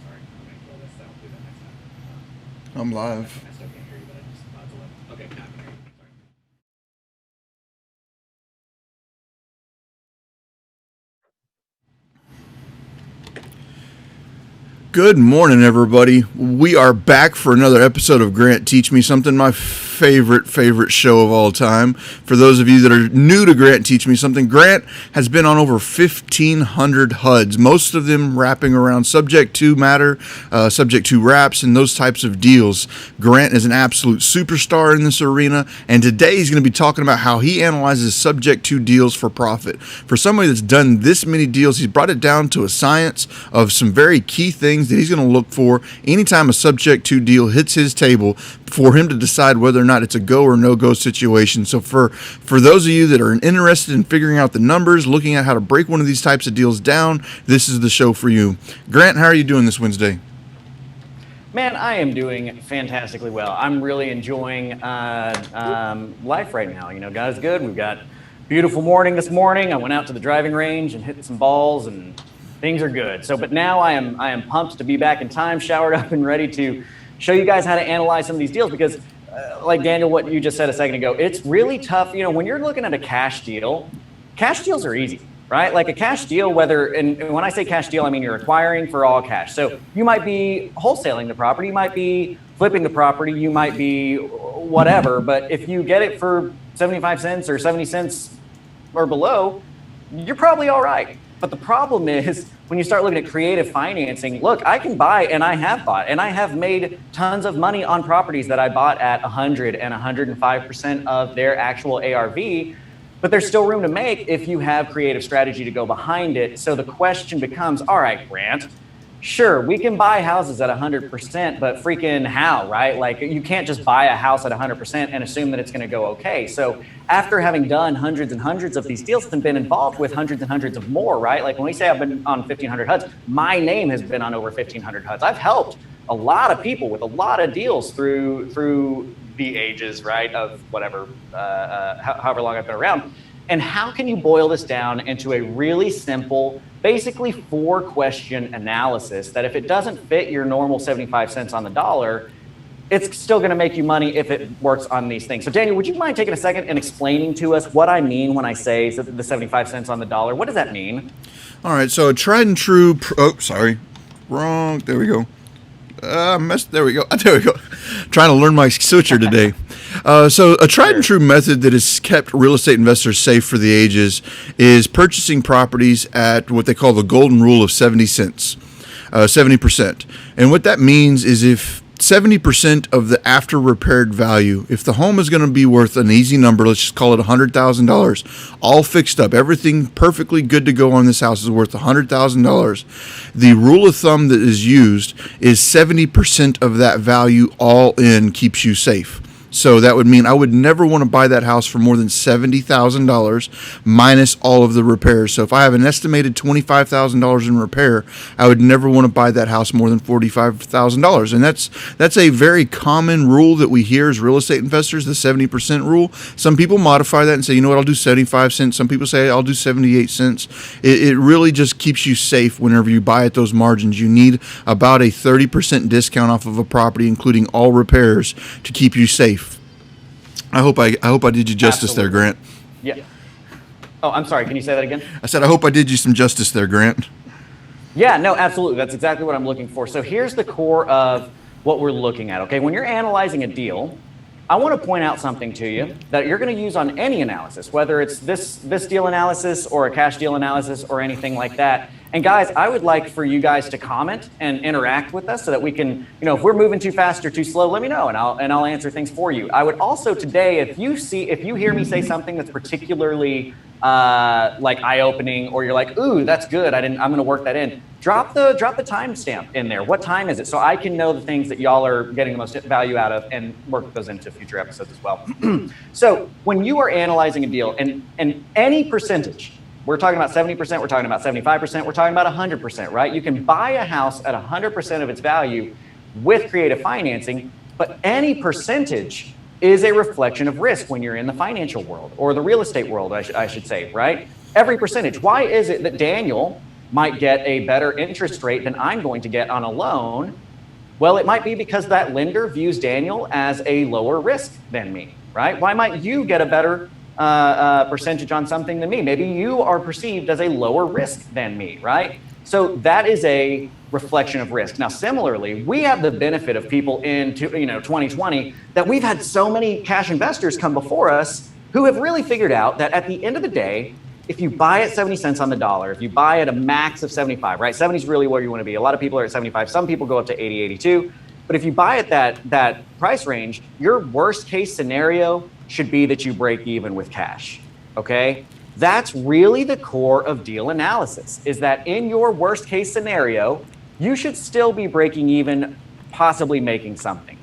Sorry, I'm gonna kill this. I'll do that next time. I'm I live. still can't hear you, but I just it's 11. Okay, now I can hear you. Sorry. Good morning, everybody. We are back for another episode of Grant Teach Me Something, my favorite show of all time. For those of you that are new to Grant Teach Me Something, Grant has been on over 1,500 HUDs, most of them wrapping around subject to matter, subject to wraps, and those types of deals. Grant is an absolute superstar in this arena, and today he's going to be talking about how he analyzes subject to deals for profit. For somebody that's done this many deals, he's brought it down to a science of some very key things that he's going to look for anytime a subject to deal hits his table for him to decide whether or not it's a go or no go situation. So for those of you that are interested in figuring out the numbers, looking at how to break one of these types of deals down, this is the show for you. Grant, how are you doing this Wednesday? Man, I am doing fantastically well. I'm really enjoying life right now. You know, God is good. We've got a beautiful morning this morning. I went out to the driving range and hit some balls, and things are good. So, but now I am pumped to be back in time, showered up, and ready to show you guys how to analyze some of these deals. Because, like Daniel, what you just said a second ago, it's really tough. You know, when you're looking at a cash deals are easy. Right? Like a cash deal, and when I say cash deal, I mean you're acquiring for all cash. So you might be wholesaling the property, you might be flipping the property, you might be whatever. But if you get it for 75 cents or 70 cents or below, you're probably all right. But the problem is when you start looking at creative financing, look, I can buy, and I have bought, and I have made tons of money on properties that I bought at 100 and 105% of their actual ARV. But there's still room to make if you have creative strategy to go behind it. So the question becomes, all right, Grant, sure, we can buy houses at 100%, but freaking how, right? Like you can't just buy a house at 100% and assume that it's going to go okay. So after having done hundreds and hundreds of these deals and been involved with hundreds and hundreds of more, right? Like when we say I've been on 1,500 HUDs, my name has been on over 1,500 HUDs. I've helped a lot of people with a lot of deals through the ages, right, of whatever, however long I've been around. And how can you boil this down into a really simple, basically 4-question analysis that if it doesn't fit your normal 75 cents on the dollar, it's still going to make you money if it works on these things. So Daniel, would you mind taking a second and explaining to us what I mean when I say the 75 cents on the dollar? What does that mean? All right, so a tried and true. Wrong. There we go. There we go. There we go. Trying to learn my switcher today. So a tried and true method that has kept real estate investors safe for the ages is purchasing properties at what they call the golden rule of 70 cents, 70%. And what that means is if 70% of the after repaired value, if the home is going to be worth an easy number, let's just call it $100,000, all fixed up, everything perfectly good to go on this house is worth $100,000. The rule of thumb that is used is 70% of that value all in keeps you safe. So that would mean I would never want to buy that house for more than $70,000 minus all of the repairs. So if I have an estimated $25,000 in repair, I would never want to buy that house more than $45,000. And that's a very common rule that we hear as real estate investors, the 70% rule. Some people modify that and say, you know what, I'll do 75 cents. Some people say I'll do 78 cents. It really just keeps you safe whenever you buy at those margins. You need about a 30% discount off of a property, including all repairs, to keep you safe. I hope I did you justice Absolutely. there, Grant. Yeah. Oh, I'm sorry. Can you say that again? I said I hope I did you some justice there, Grant. Yeah, no, absolutely. That's exactly what I'm looking for. So here's the core of what we're looking at, okay? When you're analyzing a deal, I want to point out something to you that you're going to use on any analysis, whether it's this deal analysis or a cash deal analysis or anything like that. And guys, I would like for you guys to comment and interact with us so that we can, you know, if we're moving too fast or too slow, let me know and I'll answer things for you. I would also today, if you hear me say something that's particularly like eye-opening, or you're like, ooh, that's good, I'm going to work that in. Drop the timestamp in there. What time is it? So I can know the things that y'all are getting the most value out of and work those into future episodes as well. So when you are analyzing a deal and any percentage, we're talking about 70%, we're talking about 75%, we're talking about 100%, right? You can buy a house at 100% of its value with creative financing, but any percentage is a reflection of risk when you're in the financial world or the real estate world, I should say, right? Every percentage. Why is it that Daniel might get a better interest rate than I'm going to get on a loan? Well, it might be because that lender views Daniel as a lower risk than me, right? Why might you get a better percentage on something than me? Maybe you are perceived as a lower risk than me, right? So that is a reflection of risk. Now, similarly, we have the benefit of people in 2020 that we've had so many cash investors come before us who have really figured out that at the end of the day, if you buy at 70 cents on the dollar, if you buy at a max of 75, right? 70 is really where you want to be. A lot of people are at 75. Some people go up to 80, 82. But if you buy at that price range, your worst case scenario should be that you break even with cash, okay? That's really the core of deal analysis, is that in your worst case scenario, you should still be breaking even, possibly making something.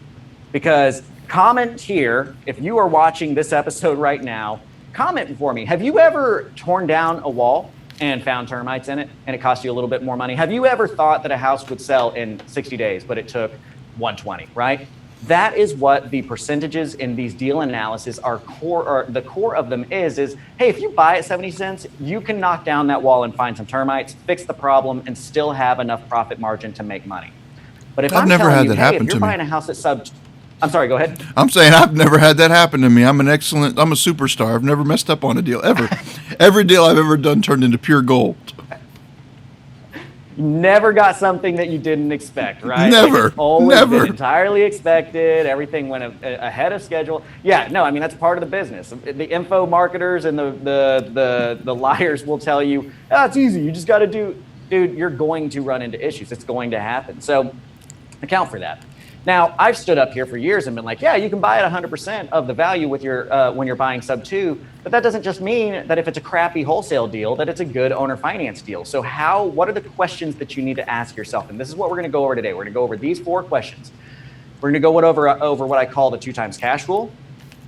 Because comment here, if you are watching this episode right now, comment for me. Have you ever torn down a wall and found termites in it and it cost you a little bit more money? Have you ever thought that a house would sell in 60 days, but it took 120, right? That is what the percentages in these deal analysis are core, or the core of them is, hey, if you buy at 70 cents, you can knock down that wall and find some termites, fix the problem, and still have enough profit margin to make money. But if I'm never had telling you, that hey, happen if you're to me. buying a house at I'm sorry, go ahead. I'm saying I've never had that happen to me. I'm a superstar. I've never messed up on a deal, ever. Every deal I've ever done turned into pure gold. Never got something that you didn't expect, right? Never. Like, always Never. been entirely expected. Everything went ahead of schedule. Yeah, no, I mean, that's part of the business. The info marketers and the liars will tell you, it's easy. You just got to dude, you're going to run into issues. It's going to happen. So account for that. Now, I've stood up here for years and been like, yeah, you can buy at 100% of the value with your when you're buying sub-2, but that doesn't just mean that if it's a crappy wholesale deal, that it's a good owner finance deal. So what are the questions that you need to ask yourself? And this is what we're going to go over today. We're going to go over these 4 questions. We're going to go over what I call the 2 times cash rule.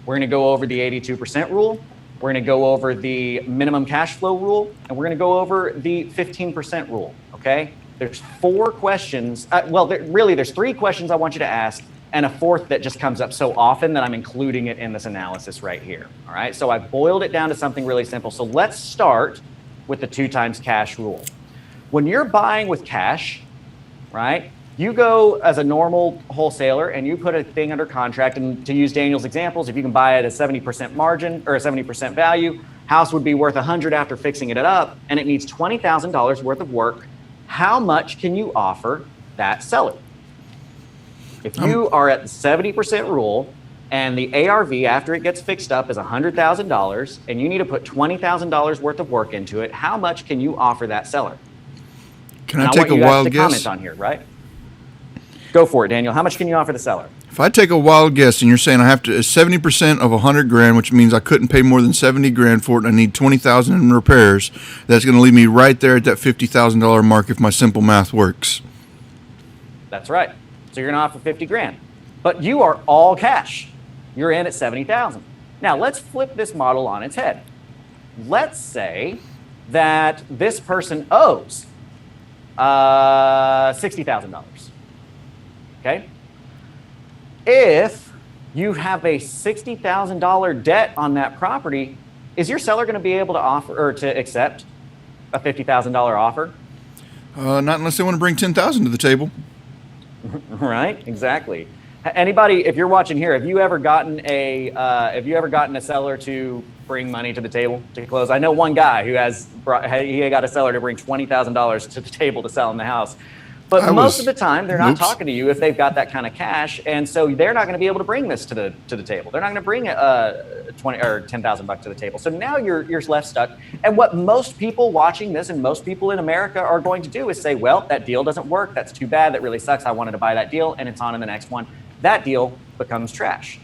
We're going to go over the 82% rule. We're going to go over the minimum cash flow rule, and we're going to go over the 15% rule, okay? There's 4 questions. There's 3 questions I want you to ask, and a 4th that just comes up so often that I'm including it in this analysis right here. All right. So I've boiled it down to something really simple. So let's start with the 2 times cash rule. When you're buying with cash, right, you go as a normal wholesaler and you put a thing under contract. And to use Daniel's examples, if you can buy it at a 70% margin or a 70% value, house would be worth $100 after fixing it up, and it needs $20,000 worth of work. How much can you offer that seller? If you are at the 70% rule and the ARV after it gets fixed up is $100,000 and you need to put $20,000 worth of work into it, how much can you offer that seller? Can I take a wild guess? Comment on here, right? Go for it, Daniel. How much can you offer the seller? If I take a wild guess and you're saying I have to 70% of $100,000, which means I couldn't pay more than $70,000 for it, and I need $20,000 in repairs, that's going to leave me right there at that $50,000 mark if my simple math works. That's right. So you're going to offer $50,000, but you are all cash. You're in at $70,000. Now let's flip this model on its head. Let's say that this person owes $60,000. Okay. If you have a $60,000 debt on that property, is your seller going to be able to offer or to accept a $50,000 offer? Not unless they want to bring $10,000 to the table. Right, exactly. Anybody, if you're watching here, have you ever gotten a seller to bring money to the table to close? I know one guy who he got a seller to bring $20,000 to the table to sell him the house. But most of the time, they're not talking to you if they've got that kind of cash, and so they're not going to be able to bring this to the table. They're not going to bring $20 or $10,000 to the table. So now you're left stuck. And what most people watching this and most people in America are going to do is say, "Well, that deal doesn't work. That's too bad. That really sucks. I wanted to buy that deal, and it's on in the next one." That deal becomes trash.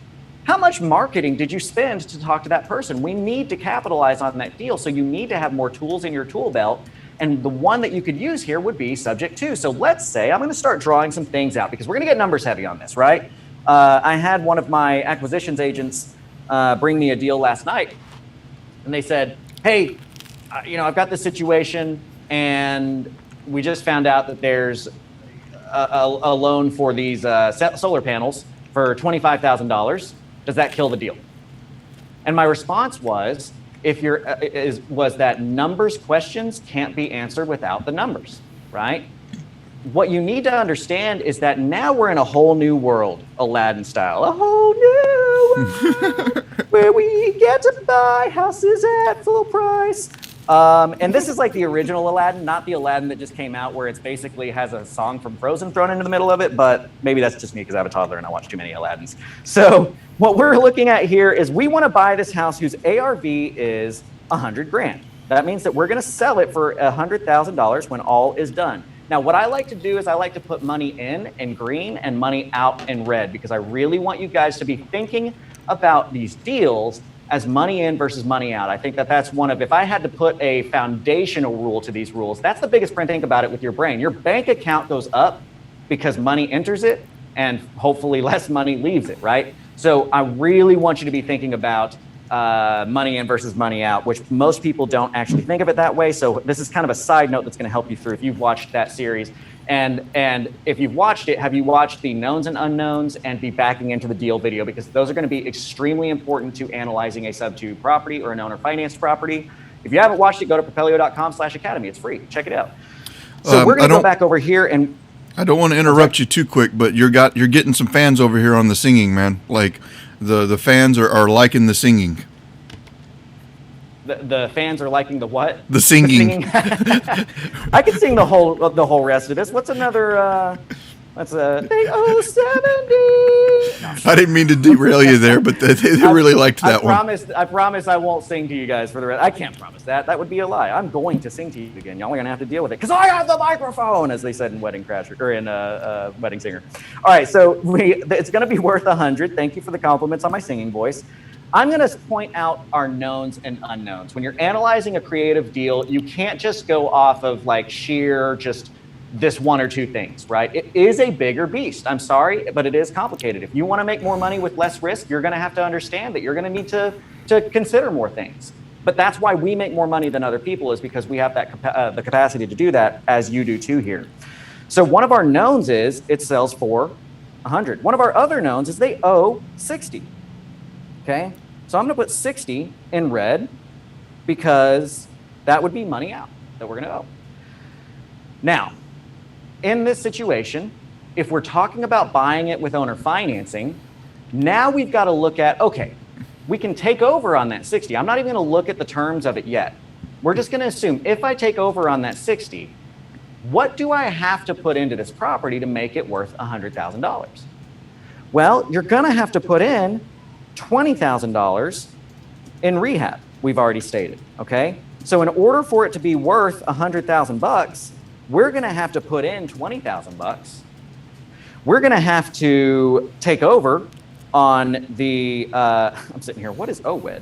How much marketing did you spend to talk to that person? We need to capitalize on that deal, so you need to have more tools in your tool belt. And the one that you could use here would be subject to. So let's say I'm going to start drawing some things out because we're going to get numbers heavy on this, right? I had one of my acquisitions agents bring me a deal last night, and they said, "Hey, I've got this situation, and we just found out that there's a loan for these solar panels for $25,000. Does that kill the deal?" And my response was, if you're was that numbers questions can't be answered without the numbers, right? What you need to understand is that now we're in a whole new world, Aladdin style, a whole new world where we get to buy houses at full price. And this is like the original Aladdin, not the Aladdin that just came out where it's basically has a song from Frozen thrown into the middle of it, but maybe that's just me because I have a toddler and I watch too many Aladdins. So what we're looking at here is we want to buy this house whose ARV is 100 grand. That means that we're going to sell it for $100,000 when all is done. Now, what I like to do is I like to put money in green and money out in red because I really want you guys to be thinking about these deals as money in versus money out. I think that that's one of, if I had to put a foundational rule to these rules, that's the biggest thing about it with your brain. Your bank account goes up because money enters it and hopefully less money leaves it, right? So I really want you to be thinking about money in versus money out, which most people don't actually think of it that way. So this is kind of a side note that's going to help you through if you've watched that series. And if you've watched it, have you watched the knowns and unknowns and the backing into the deal video? Because those are going to be extremely important to analyzing a sub2 property or an owner financed property. If you haven't watched it, go to propelio.com/academy. It's free. Check it out. So we're going to go back over here and I don't want to interrupt you too quick, but you're getting some fans over here on the singing, man. Like the fans are liking the singing. The fans are liking the what? The singing. I could sing the whole rest of this. What's another? That's a 70. No. I didn't mean to derail you there, but they really liked that one. I promise I won't sing to you guys for the rest. I can't promise that. That would be a lie. I'm going to sing to you again. Y'all are gonna have to deal with it because I have the microphone, as they said in Wedding Crasher or in Wedding Singer. All right, so it's gonna be worth 100. Thank you for the compliments on my singing voice. I'm going to point out our knowns and unknowns. When you're analyzing a creative deal, you can't just go off of like sheer just this one or two things, right? It is a bigger beast. I'm sorry, but it is complicated. If you want to make more money with less risk, you're going to have to understand that you're going to need to consider more things. But that's why we make more money than other people, is because we have that the capacity to do that, as you do too here. So one of our knowns is it sells for 100. One of our other knowns is they owe 60. Okay, so I'm going to put 60 in red because that would be money out that we're going to owe. Now, in this situation, if we're talking about buying it with owner financing, now we've got to look at, okay, we can take over on that 60. I'm not even going to look at the terms of it yet. We're just going to assume if I take over on that 60, what do I have to put into this property to make it worth $100,000? Well, you're going to have to put in $20,000 in rehab, we've already stated, okay? So in order for it to be worth $100,000, we're gonna have to put in $20,000. We're gonna have to take over on the, I'm sitting here, what is OWED?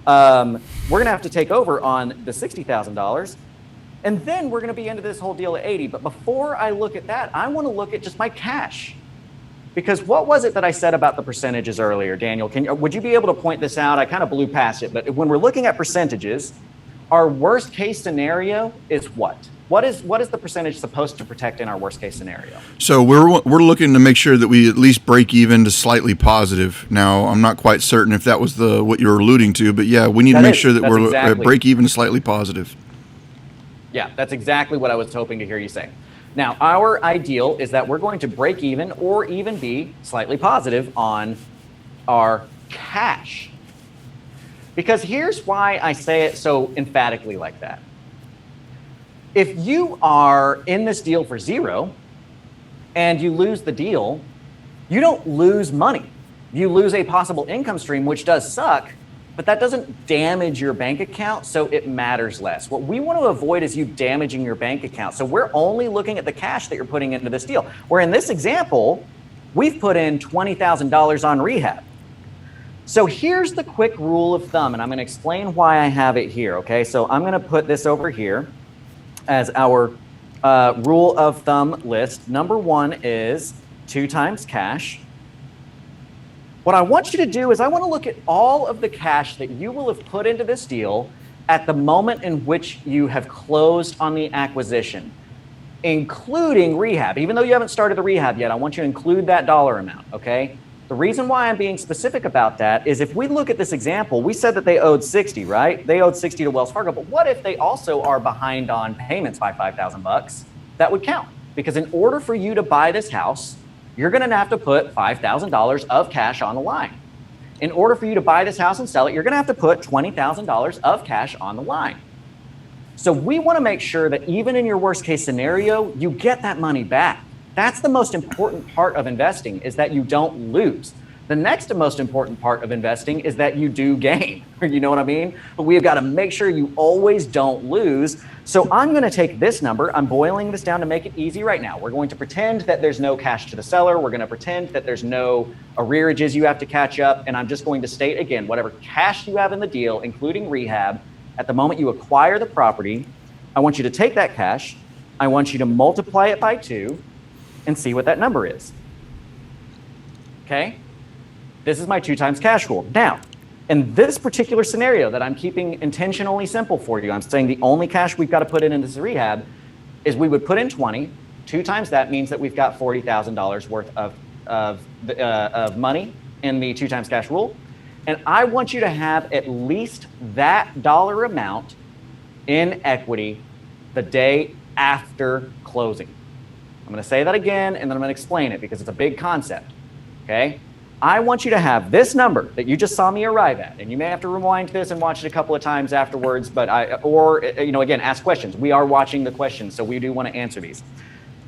We're gonna have to take over on the $60,000, and then we're gonna be into this whole deal at 80. But before I look at that, I wanna look at just my cash. Because what was it that I said about the percentages earlier, Daniel? Would you be able to point this out? I kind of blew past it, but when we're looking at percentages, our worst case scenario is what? What is the percentage supposed to protect in our worst case scenario? So we're looking to make sure that we at least break even to slightly positive. Now, I'm not quite certain if that was what you were alluding to, but yeah, we need to make sure that we're break even to slightly positive. Yeah, that's exactly what I was hoping to hear you say. Now, our ideal is that we're going to break even or even be slightly positive on our cash. Because here's why I say it so emphatically like that. If you are in this deal for zero and you lose the deal, you don't lose money. You lose a possible income stream, which does suck, but that doesn't damage your bank account, so it matters less. What we want to avoid is you damaging your bank account. So we're only looking at the cash that you're putting into this deal. Where in this example, we've put in $20,000 on rehab. So here's the quick rule of thumb, and I'm going to explain why I have it here, okay? So I'm going to put this over here as our rule of thumb list. Number one is 2 times cash. What I want you to do is I want to look at all of the cash that you will have put into this deal at the moment in which you have closed on the acquisition, including rehab. Even though you haven't started the rehab yet, I want you to include that dollar amount, okay? The reason why I'm being specific about that is if we look at this example, we said that they owed 60, right? They owed 60 to Wells Fargo, but what if they also are behind on payments by $5,000? That would count, because in order for you to buy this house, you're going to have to put $5,000 of cash on the line. In order for you to buy this house and sell it, you're going to have to put $20,000 of cash on the line. So we want to make sure that even in your worst case scenario, you get that money back. That's the most important part of investing, is that you don't lose. The next most important part of investing is that you do gain. You know what I mean? But we've got to make sure you always don't lose. So I'm going to take this number. I'm boiling this down to make it easy right now. We're going to pretend that there's no cash to the seller. We're going to pretend that there's no arrearages you have to catch up. And I'm just going to state again, whatever cash you have in the deal, including rehab, at the moment you acquire the property, I want you to take that cash. I want you to multiply it by 2 and see what that number is. Okay? This is my 2 times cash rule. Now, in this particular scenario that I'm keeping intentionally simple for you, I'm saying the only cash we've got to put in this rehab is we would put in 20. 2 times that means that we've got $40,000 worth of money in the 2 times cash rule. And I want you to have at least that dollar amount in equity the day after closing. I'm going to say that again, and then I'm going to explain it because it's a big concept, okay? I want you to have this number that you just saw me arrive at, and you may have to rewind this and watch it a couple of times afterwards, but again, ask questions. We are watching the questions, so we do want to answer these.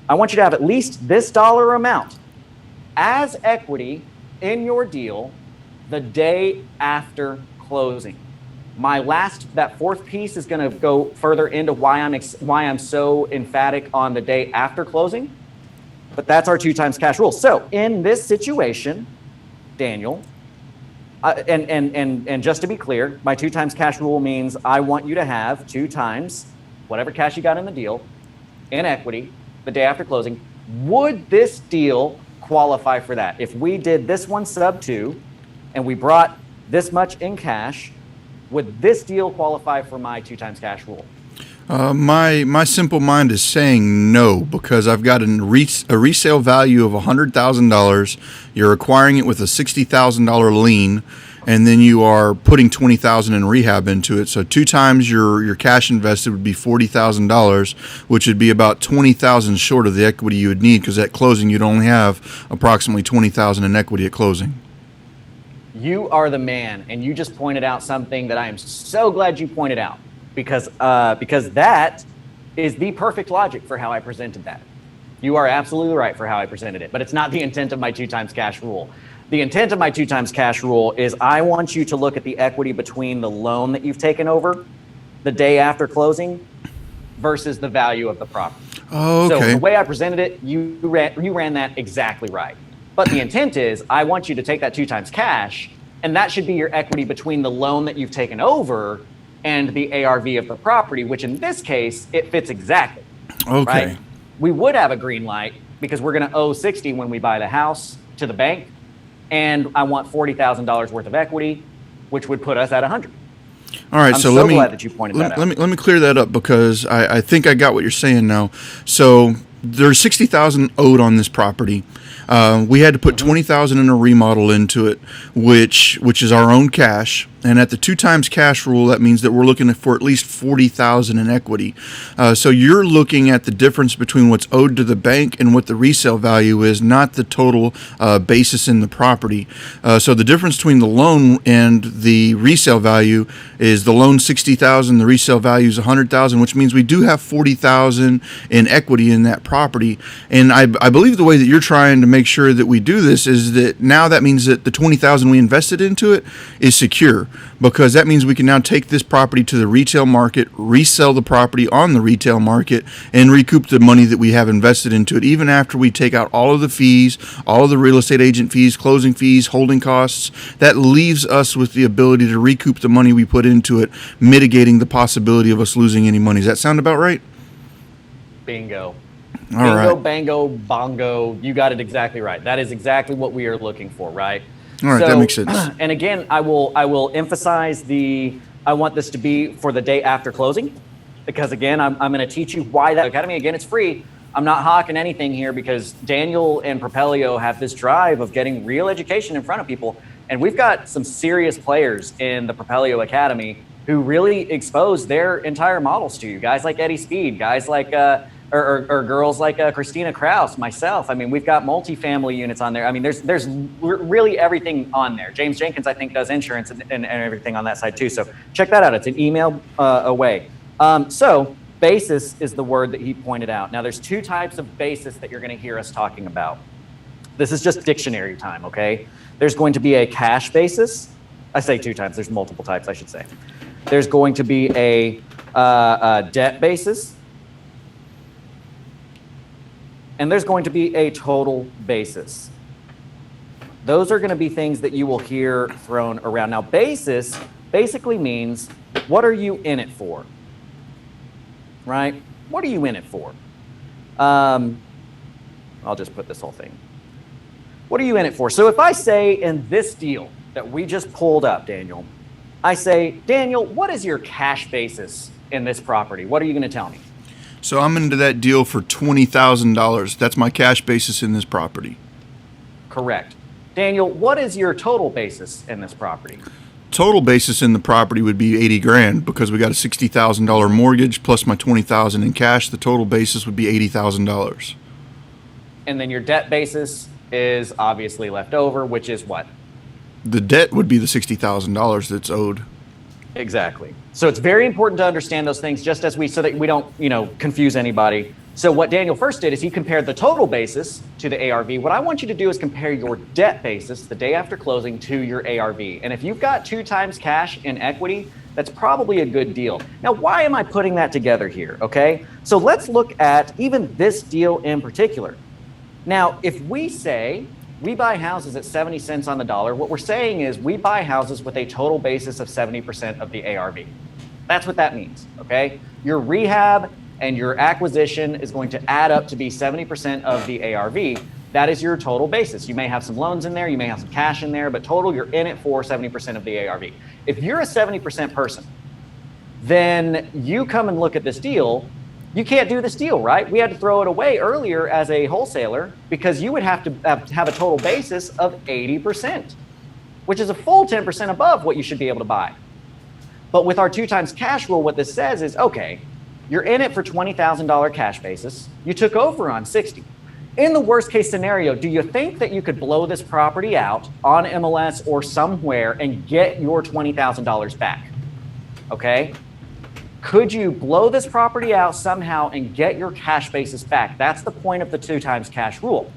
I want you to have at least this dollar amount as equity in your deal the day after closing. That fourth piece is going to go further into why I'm so emphatic on the day after closing, but that's our 2 times cash rule. So in this situation, Daniel, and just to be clear, my 2 times cash rule means I want you to have 2 times whatever cash you got in the deal in equity the day after closing. Would this deal qualify for that? If we did this one sub 2 and we brought this much in cash, would this deal qualify for my 2 times cash rule? My simple mind is saying no, because I've got a resale value of $100,000. You're acquiring it with a $60,000 lien, and then you are putting $20,000 in rehab into it. So 2 times your cash invested would be $40,000, which would be about $20,000 short of the equity you would need, because at closing you'd only have approximately $20,000 in equity at closing. You are the man, and you just pointed out something that I am so glad you pointed out, because that is the perfect logic for how I presented that. You are absolutely right for how I presented it, but it's not the intent of my 2 times cash rule. The intent of my 2 times cash rule is I want you to look at the equity between the loan that you've taken over the day after closing versus the value of the property. Oh, okay. So the way I presented it, you ran that exactly right. But the intent is I want you to take that 2 times cash, and that should be your equity between the loan that you've taken over and the ARV of the property, which in this case, it fits exactly. Okay. Right? We would have a green light because we're going to owe 60 when we buy the house to the bank, and I want $40,000 worth of equity, which would put us at 100. All right, I'm so so glad that you pointed that out. Let me clear that up, because I think I got what you're saying now. So there's $60,000 owed on this property. We had to put $20,000 in a remodel into it, which is our own cash. And at the 2 times cash rule, that means that we're looking for at least $40,000 in equity. So you're looking at the difference between what's owed to the bank and what the resale value is, not the total basis in the property. So the difference between the loan and the resale value is the loan $60,000, the resale value is $100,000, which means we do have $40,000 in equity in that property. And I believe the way that you're trying to make sure that we do this is that now that means that the $20,000 we invested into it is secure, because that means we can now take this property to the retail market, resell the property on the retail market, and recoup the money that we have invested into it, even after we take out all of the fees, all of the real estate agent fees, closing fees, holding costs. That leaves us with the ability to recoup the money we put into it, mitigating the possibility of us losing any money. Does that sound about right? Bingo. All Bingo, right. bango, bongo. You got it exactly right. That is exactly what we are looking for, right? All right, that makes sense. And again, I will emphasize I want this to be for the day after closing, because again, I'm going to teach you why that academy, again, it's free, I'm not hawking anything here because Daniel and Propelio have this drive of getting real education in front of people. And we've got some serious players in the Propelio Academy who really expose their entire models to you. Guys like Eddie Speed, guys like, or girls like Christina Kraus, myself. I mean, we've got multifamily units on there. I mean, there's really everything on there. James Jenkins, I think, does insurance and everything on that side too. So check that out. It's an email away. So basis is the word that he pointed out. Now, there's two types of basis that you're going to hear us talking about. This is just dictionary time, okay? There's going to be a cash basis. I say two types. There's multiple types, I should say. There's going to be a debt basis. And there's going to be a total basis. Those are going to be things that you will hear thrown around. Now, basis basically means, what are you in it for? Right? What are you in it for? I'll just put this whole thing. What are you in it for? So if I say in this deal that we just pulled up, Daniel, I say, Daniel, what is your cash basis in this property? What are you going to tell me? So I'm into that deal for $20,000. That's my cash basis in this property. Correct. Daniel, what is your total basis in this property? Total basis in the property would be 80 grand because we got a $60,000 mortgage plus my 20,000 in cash. The total basis would be $80,000. And then your debt basis is obviously left over, which is what? The debt would be the $60,000 that's owed. Exactly. So it's very important to understand those things just as so that we don't, confuse anybody. So what Daniel first did is he compared the total basis to the ARV. What I want you to do is compare your debt basis the day after closing to your ARV. And if you've got 2 times cash in equity, that's probably a good deal. Now, why am I putting that together here? Okay. So let's look at even this deal in particular. Now, if we say we buy houses at 70 cents on the dollar, what we're saying is we buy houses with a total basis of 70% of the ARV. That's what that means, okay? Your rehab and your acquisition is going to add up to be 70% of the ARV. That is your total basis. You may have some loans in there, you may have some cash in there, but total, you're in it for 70% of the ARV. If you're a 70% person, then you come and look at this deal. You can't do this deal, right? We had to throw it away earlier as a wholesaler because you would have to have a total basis of 80%, which is a full 10% above what you should be able to buy. But with our 2 times cash rule, what this says is, okay, you're in it for $20,000 cash basis. You took over on 60. In the worst case scenario, do you think that you could blow this property out on MLS or somewhere and get your $20,000 back? Okay? Could you blow this property out somehow and get your cash basis back? That's the point of the 2 times cash rule.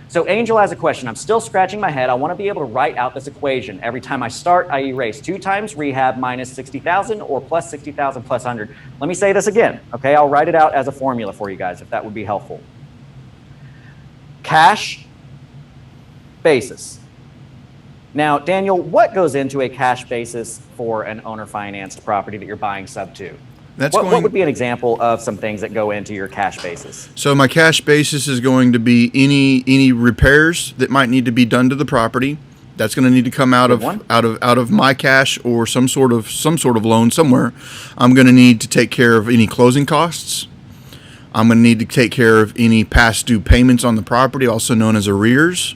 So Angel has a question. I'm still scratching my head. I want to be able to write out this equation. Every time I start, I erase 2 times rehab minus 60,000 or plus 60,000 plus 100. Let me say this again, okay? I'll write it out as a formula for you guys if that would be helpful. Cash basis. Now, Daniel, what goes into a cash basis for an owner-financed property that you're buying sub-2? What would be an example of some things that go into your cash basis? So my cash basis is going to be any repairs that might need to be done to the property. That's going to need to come out of my cash or some sort of loan somewhere. I'm going to need to take care of any closing costs. I'm going to need to take care of any past due payments on the property, also known as arrears.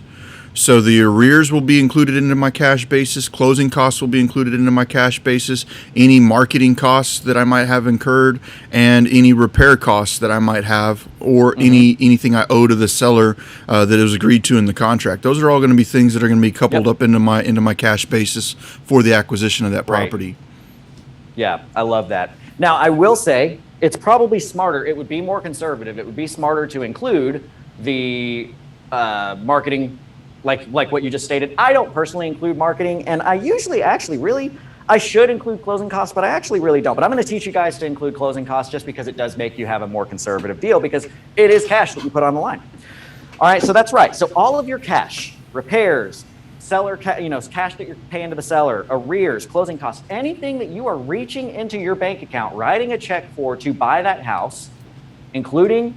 So the arrears will be included into my cash basis. Closing costs will be included into my cash basis. Any marketing costs that I might have incurred, and any repair costs that I might have, or anything I owe to the seller that was agreed to in the contract. Those are all going to be things that are going to be coupled up into my cash basis for the acquisition of that property. Right. Yeah, I love that. Now, I will say it's probably smarter. It would be more conservative. It would be smarter to include the marketing. Like what you just stated. I don't personally include marketing, and I usually I should include closing costs, but I actually really don't. But I'm going to teach you guys to include closing costs just because it does make you have a more conservative deal because it is cash that you put on the line. All right, so that's right. So all of your cash, repairs, seller, cash that you're paying to the seller, arrears, closing costs, anything that you are reaching into your bank account, writing a check for to buy that house, including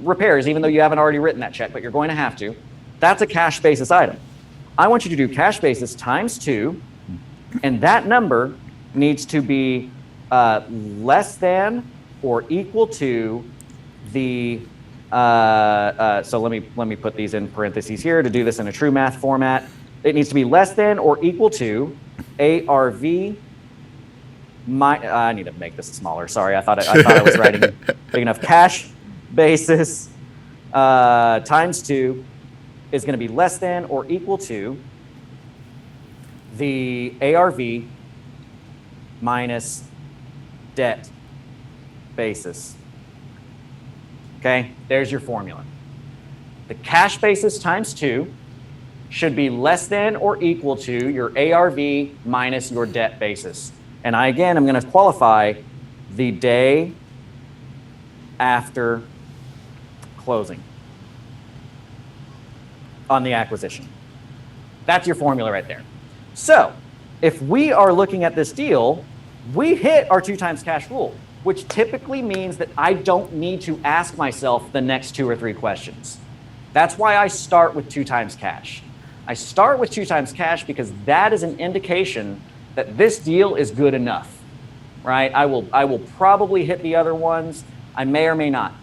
repairs, even though you haven't already written that check, but you're going to have to. That's a cash basis item. I want you to do cash basis times 2, and that number needs to be less than or equal to the So let me put these in parentheses here to do this in a true math format. It needs to be less than or equal to ARV. I need to make this smaller. Sorry, I thought I was writing big enough. Cash basis times 2 is going to be less than or equal to the ARV minus debt basis. Okay, there's your formula. The cash basis times 2 should be less than or equal to your ARV minus your debt basis. And I'm going to qualify the day after closing on the acquisition. That's your formula right there. So if we are looking at this deal, we hit our 2 times cash rule, which typically means that I don't need to ask myself the next 2 or 3 questions. That's why I start with 2 times cash. I start with 2 times cash because that is an indication that this deal is good enough, right? I will probably hit the other ones. I may or may not.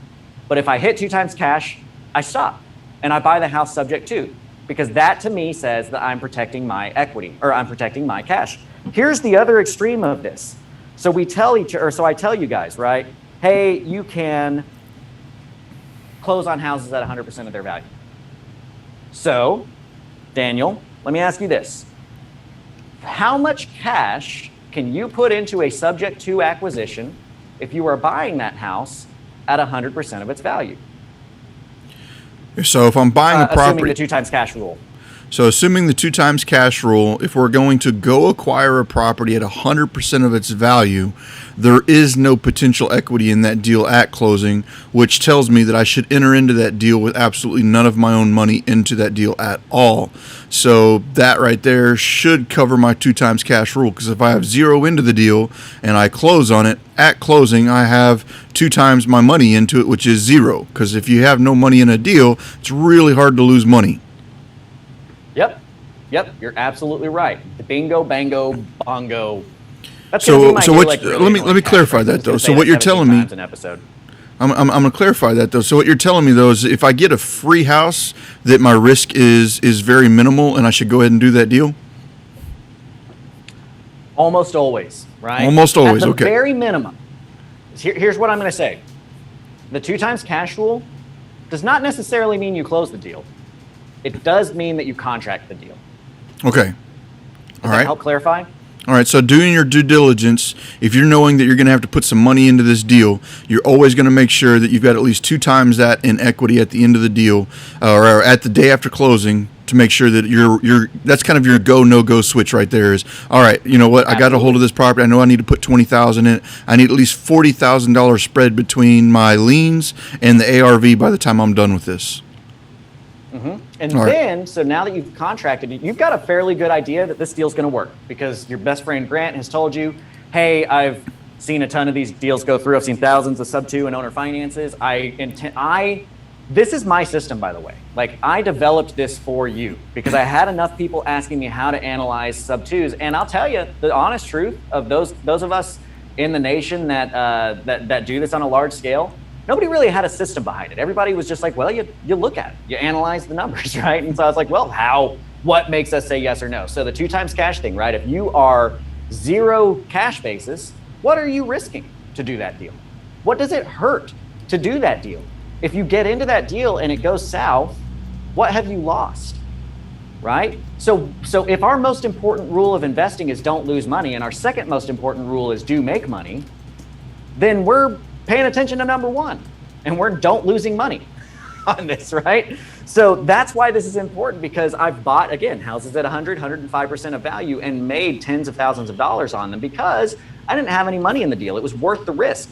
But if I hit 2 times cash, I stop and I buy the house subject to, because that to me says that I'm protecting my equity, or I'm protecting my cash. Here's the other extreme of this. So I tell you guys, right? Hey, you can close on houses at 100% of their value. So, Daniel, let me ask you this. How much cash can you put into a subject to acquisition if you are buying that house at 100% of its value? So if I'm buying a property, assuming the 2 times cash rule. So assuming the 2 times cash rule, if we're going to go acquire a property at 100% of its value, there is no potential equity in that deal at closing, which tells me that I should enter into that deal with absolutely none of my own money into that deal at all. So that right there should cover my 2 times cash rule, because if I have 0 into the deal and I close on it, at closing I have 2 times my money into it, which is 0. Because if you have no money in a deal, it's really hard to lose money. Yep, you're absolutely right. The bingo, bango, bongo. That's let me cash clarify that though. So what you're telling me, I'm going to clarify that though. So what you're telling me though is if I get a free house, that my risk is very minimal, and I should go ahead and do that deal. Almost always, right? Almost always, At the okay. very minimum. Here's what I'm going to say. The 2 times cash rule does not necessarily mean you close the deal. It does mean that you contract the deal. Okay. Does that help clarify? All right, so doing your due diligence, if you're knowing that you're going to have to put some money into this deal, you're always going to make sure that you've got at least 2 times that in equity at the end of the deal, or at the day after closing, to make sure that that's kind of your go no go switch right there. Is all right. You know what? Absolutely. I got a hold of this property. I know I need to put $20,000 in it. I need at least $40,000 spread between my liens and the ARV by the time I'm done with this. Mm-hmm. And then, so now that you've contracted, you've got a fairly good idea that this deal's going to work, because your best friend Grant has told you, hey, I've seen a ton of these deals go through. I've seen thousands of sub2 and owner finances. This is my system, by the way. Like, I developed this for you because I had enough people asking me how to analyze sub2s. And I'll tell you the honest truth of those of us in the nation that do this on a large scale. Nobody really had a system behind it. Everybody was just like, well, you look at it, you analyze the numbers, right? And so I was like, well, what makes us say yes or no? So the 2 times cash thing, right? If you are 0 cash basis, what are you risking to do that deal? What does it hurt to do that deal? If you get into that deal and it goes south, what have you lost, right? So if our most important rule of investing is don't lose money, and our second most important rule is do make money, then we're paying attention to number 1, and we're don't losing money on this, right? So that's why this is important, because I've bought, again, houses at 100, 105% of value and made tens of thousands of dollars on them because I didn't have any money in the deal. It was worth the risk,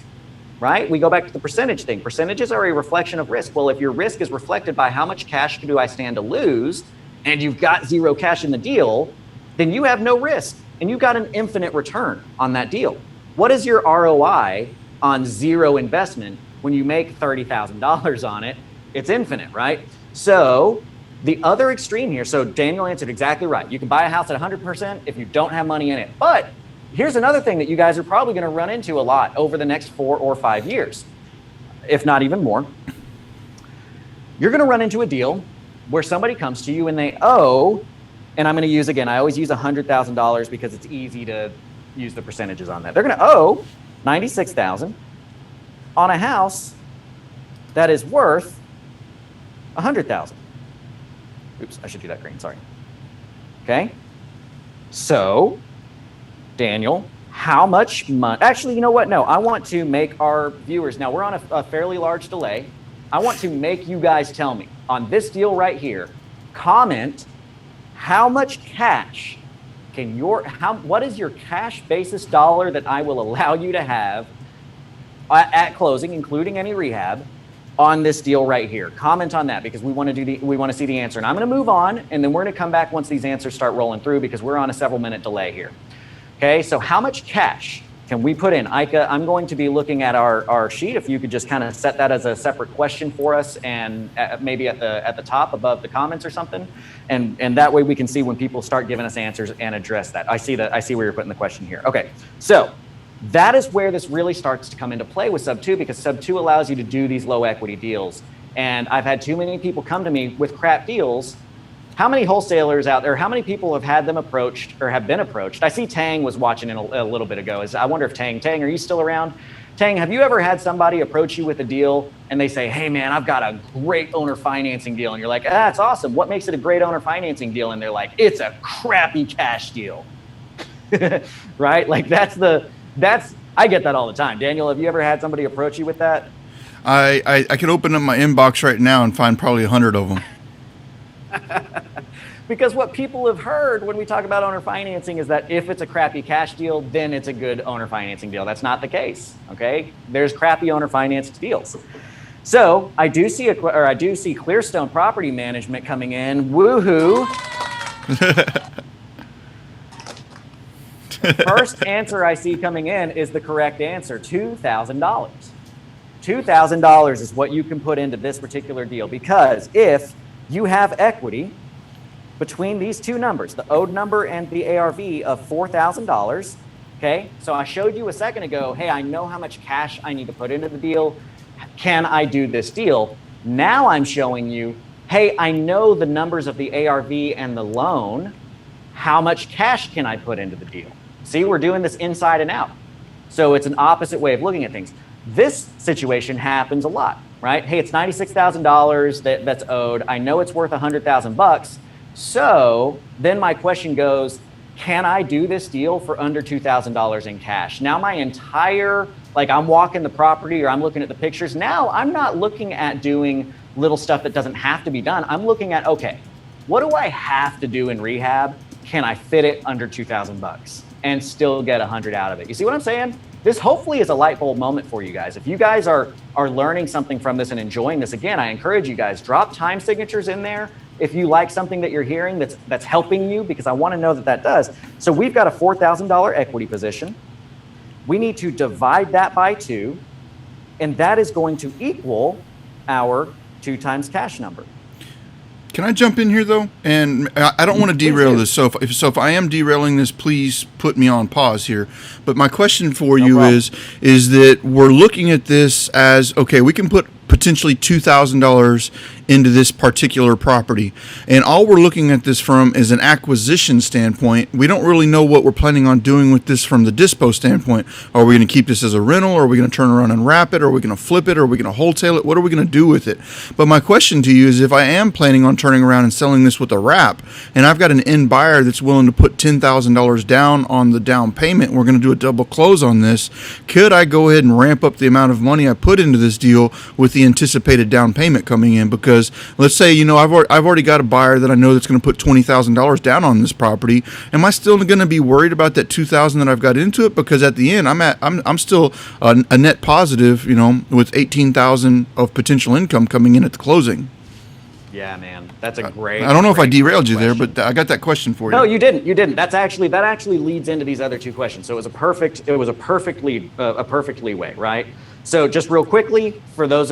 right? We go back to the percentage thing. Percentages are a reflection of risk. Well, if your risk is reflected by how much cash do I stand to lose, and you've got 0 cash in the deal, then you have no risk, and you've got an infinite return on that deal. What is your ROI on 0 investment when you make $30,000 on it? It's infinite, right? So the other extreme here, so Daniel answered exactly right. You can buy a house at 100% if you don't have money in it. But here's another thing that you guys are probably going to run into a lot over the next 4 or 5 years, if not even more. you're going to run into a deal where somebody comes to you and they owe, and I'm going to use, again, I always use $100,000 because it's easy to use the percentages on that. They're going to owe $96,000 on a house that is worth $100,000. Oops, I should do that green, sorry. Okay, so Daniel, how much money? Actually, you know what? No, I want to make our viewers, now we're on a fairly large delay. I want to make you guys tell me on this deal right here, comment how much cash can what is your cash basis dollar that I will allow you to have at closing, including any rehab, on this deal right here. Comment on that because we want to see the answer. And I'm going to move on, and then we're going to come back once these answers start rolling through because we're on a several minute delay here. Okay, so how much cash can we put in? Ika, I'm going to be looking at our sheet. If you could just kind of set that as a separate question for us, and maybe at the top above the comments or something, and that way we can see when people start giving us answers and address that. I see where you're putting the question here. Okay, so that is where this really starts to come into play with sub2, because sub2 allows you to do these low equity deals. And I've had too many people come to me with crap deals. How many wholesalers out there, how many people have had them approached or have been approached? I see Tang was watching in a little bit ago. I wonder if Tang, are you still around? Tang, have you ever had somebody approach you with a deal and they say, hey man, I've got a great owner financing deal. And you're like, that's awesome. What makes it a great owner financing deal? And they're like, it's a crappy cash deal, right? Like I get that all the time. Daniel, have you ever had somebody approach you with that? I could open up my inbox right now and find probably 100 of them. Because what people have heard when we talk about owner financing is that if it's a crappy cash deal, then it's a good owner financing deal. That's not the case, okay? There's crappy owner financed deals. So I do see Clearstone Property Management coming in. Woohoo! First answer I see coming in is the correct answer, $2,000. $2,000 is what you can put into this particular deal, because if you have equity between these two numbers, the owed number and the ARV of $4,000, okay? So I showed you a second ago, hey, I know how much cash I need to put into the deal. Can I do this deal? Now I'm showing you, hey, I know the numbers of the ARV and the loan. How much cash can I put into the deal? See, we're doing this inside and out. So it's an opposite way of looking at things. This situation happens a lot, right? Hey, it's $96,000 that's owed. I know it's worth $100,000. So then my question goes, can I do this deal for under $2,000 in cash? Now my entire, I'm walking the property or I'm looking at the pictures. Now I'm not looking at doing little stuff that doesn't have to be done. I'm looking at, okay, what do I have to do in rehab? Can I fit it under $2,000 and still get 100 out of it? You see what I'm saying? This hopefully is a light bulb moment for you guys. If you guys are learning something from this and enjoying this, again, I encourage you guys, drop time signatures in there if you like something that you're hearing that's helping you, because I want to know that does. So we've got a $4,000 equity position. We need to divide that by 2, and that is going to equal our 2 times cash number. Can I jump in here though? And I don't want to derail this. So if I am derailing this, please put me on pause here. But my question for you is that we're looking at this as, okay, we can put potentially $2,000 into this particular property. And all we're looking at this from is an acquisition standpoint. We don't really know what we're planning on doing with this from the dispo standpoint. Are we going to keep this as a rental? Or are we going to turn around and wrap it? Or are we going to flip it? Or are we going to wholesale it? What are we going to do with it? But my question to you is, if I am planning on turning around and selling this with a wrap, and I've got an end buyer that's willing to put $10,000 down on the down payment, we're going to do a double close on this, could I go ahead and ramp up the amount of money I put into this deal with the anticipated down payment coming in? Because let's say, I've already got a buyer that I know that's going to put $20,000 down on this property. Am I still going to be worried about that $2,000 that I've got into it? Because at the end, I'm still a net positive, with $18,000 of potential income coming in at the closing. Yeah, man, that's a great. I don't know if I derailed you question there, but I got that question for you. No, you didn't. That actually leads into these other 2 questions. So it was a perfect leeway, right? So just real quickly, for those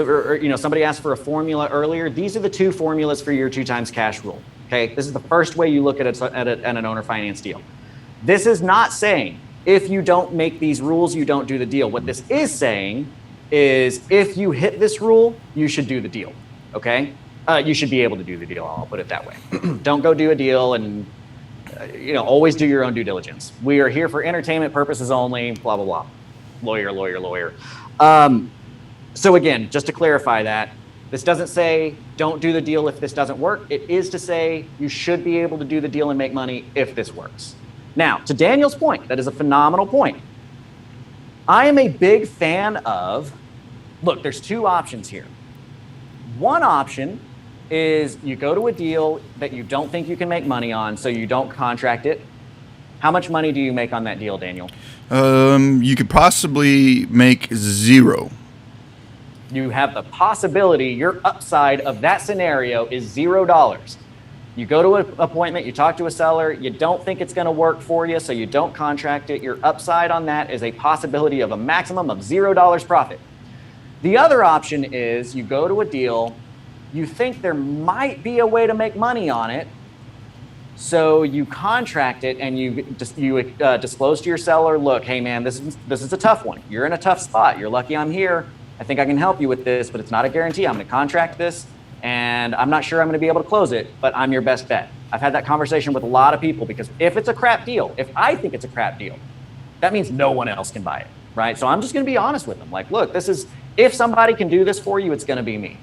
somebody asked for a formula earlier. These are the 2 formulas for your 2 times cash rule. Okay, this is the first way you look at an owner finance deal. This is not saying if you don't make these rules, you don't do the deal. What this is saying is if you hit this rule, you should do the deal. Okay. you should be able to do the deal. I'll put it that way. Don't go do a deal and, always do your own due diligence. We are here for entertainment purposes only, blah, blah, blah. Lawyer. So again, just to clarify that, this doesn't say don't do the deal if this doesn't work. It is to say you should be able to do the deal and make money if this works. Now, to Daniel's point, that is a phenomenal point. I am a big fan of, look, there's two options here. One option is you go to a deal that you don't think you can make money on, so you don't contract it. How much money do you make on that deal, Daniel? You could possibly make 0. You have the possibility, your upside of that scenario is $0. You go to an appointment, you talk to a seller, you don't think it's going to work for you, so you don't contract it. Your upside on that is a possibility of a maximum of $0 profit. The other option is you go to a deal, you think there might be a way to make money on it, so you contract it and you disclose to your seller, look, hey man, this is a tough one. You're in a tough spot. You're lucky I'm here. I think I can help you with this, but it's not a guarantee. I'm going to contract this, and I'm not sure I'm going to be able to close it, but I'm your best bet. I've had that conversation with a lot of people because if it's a crap deal, if I think it's a crap deal, that means no one else can buy it, right? So I'm just going to be honest with them. Like, look, if somebody can do this for you, it's going to be me,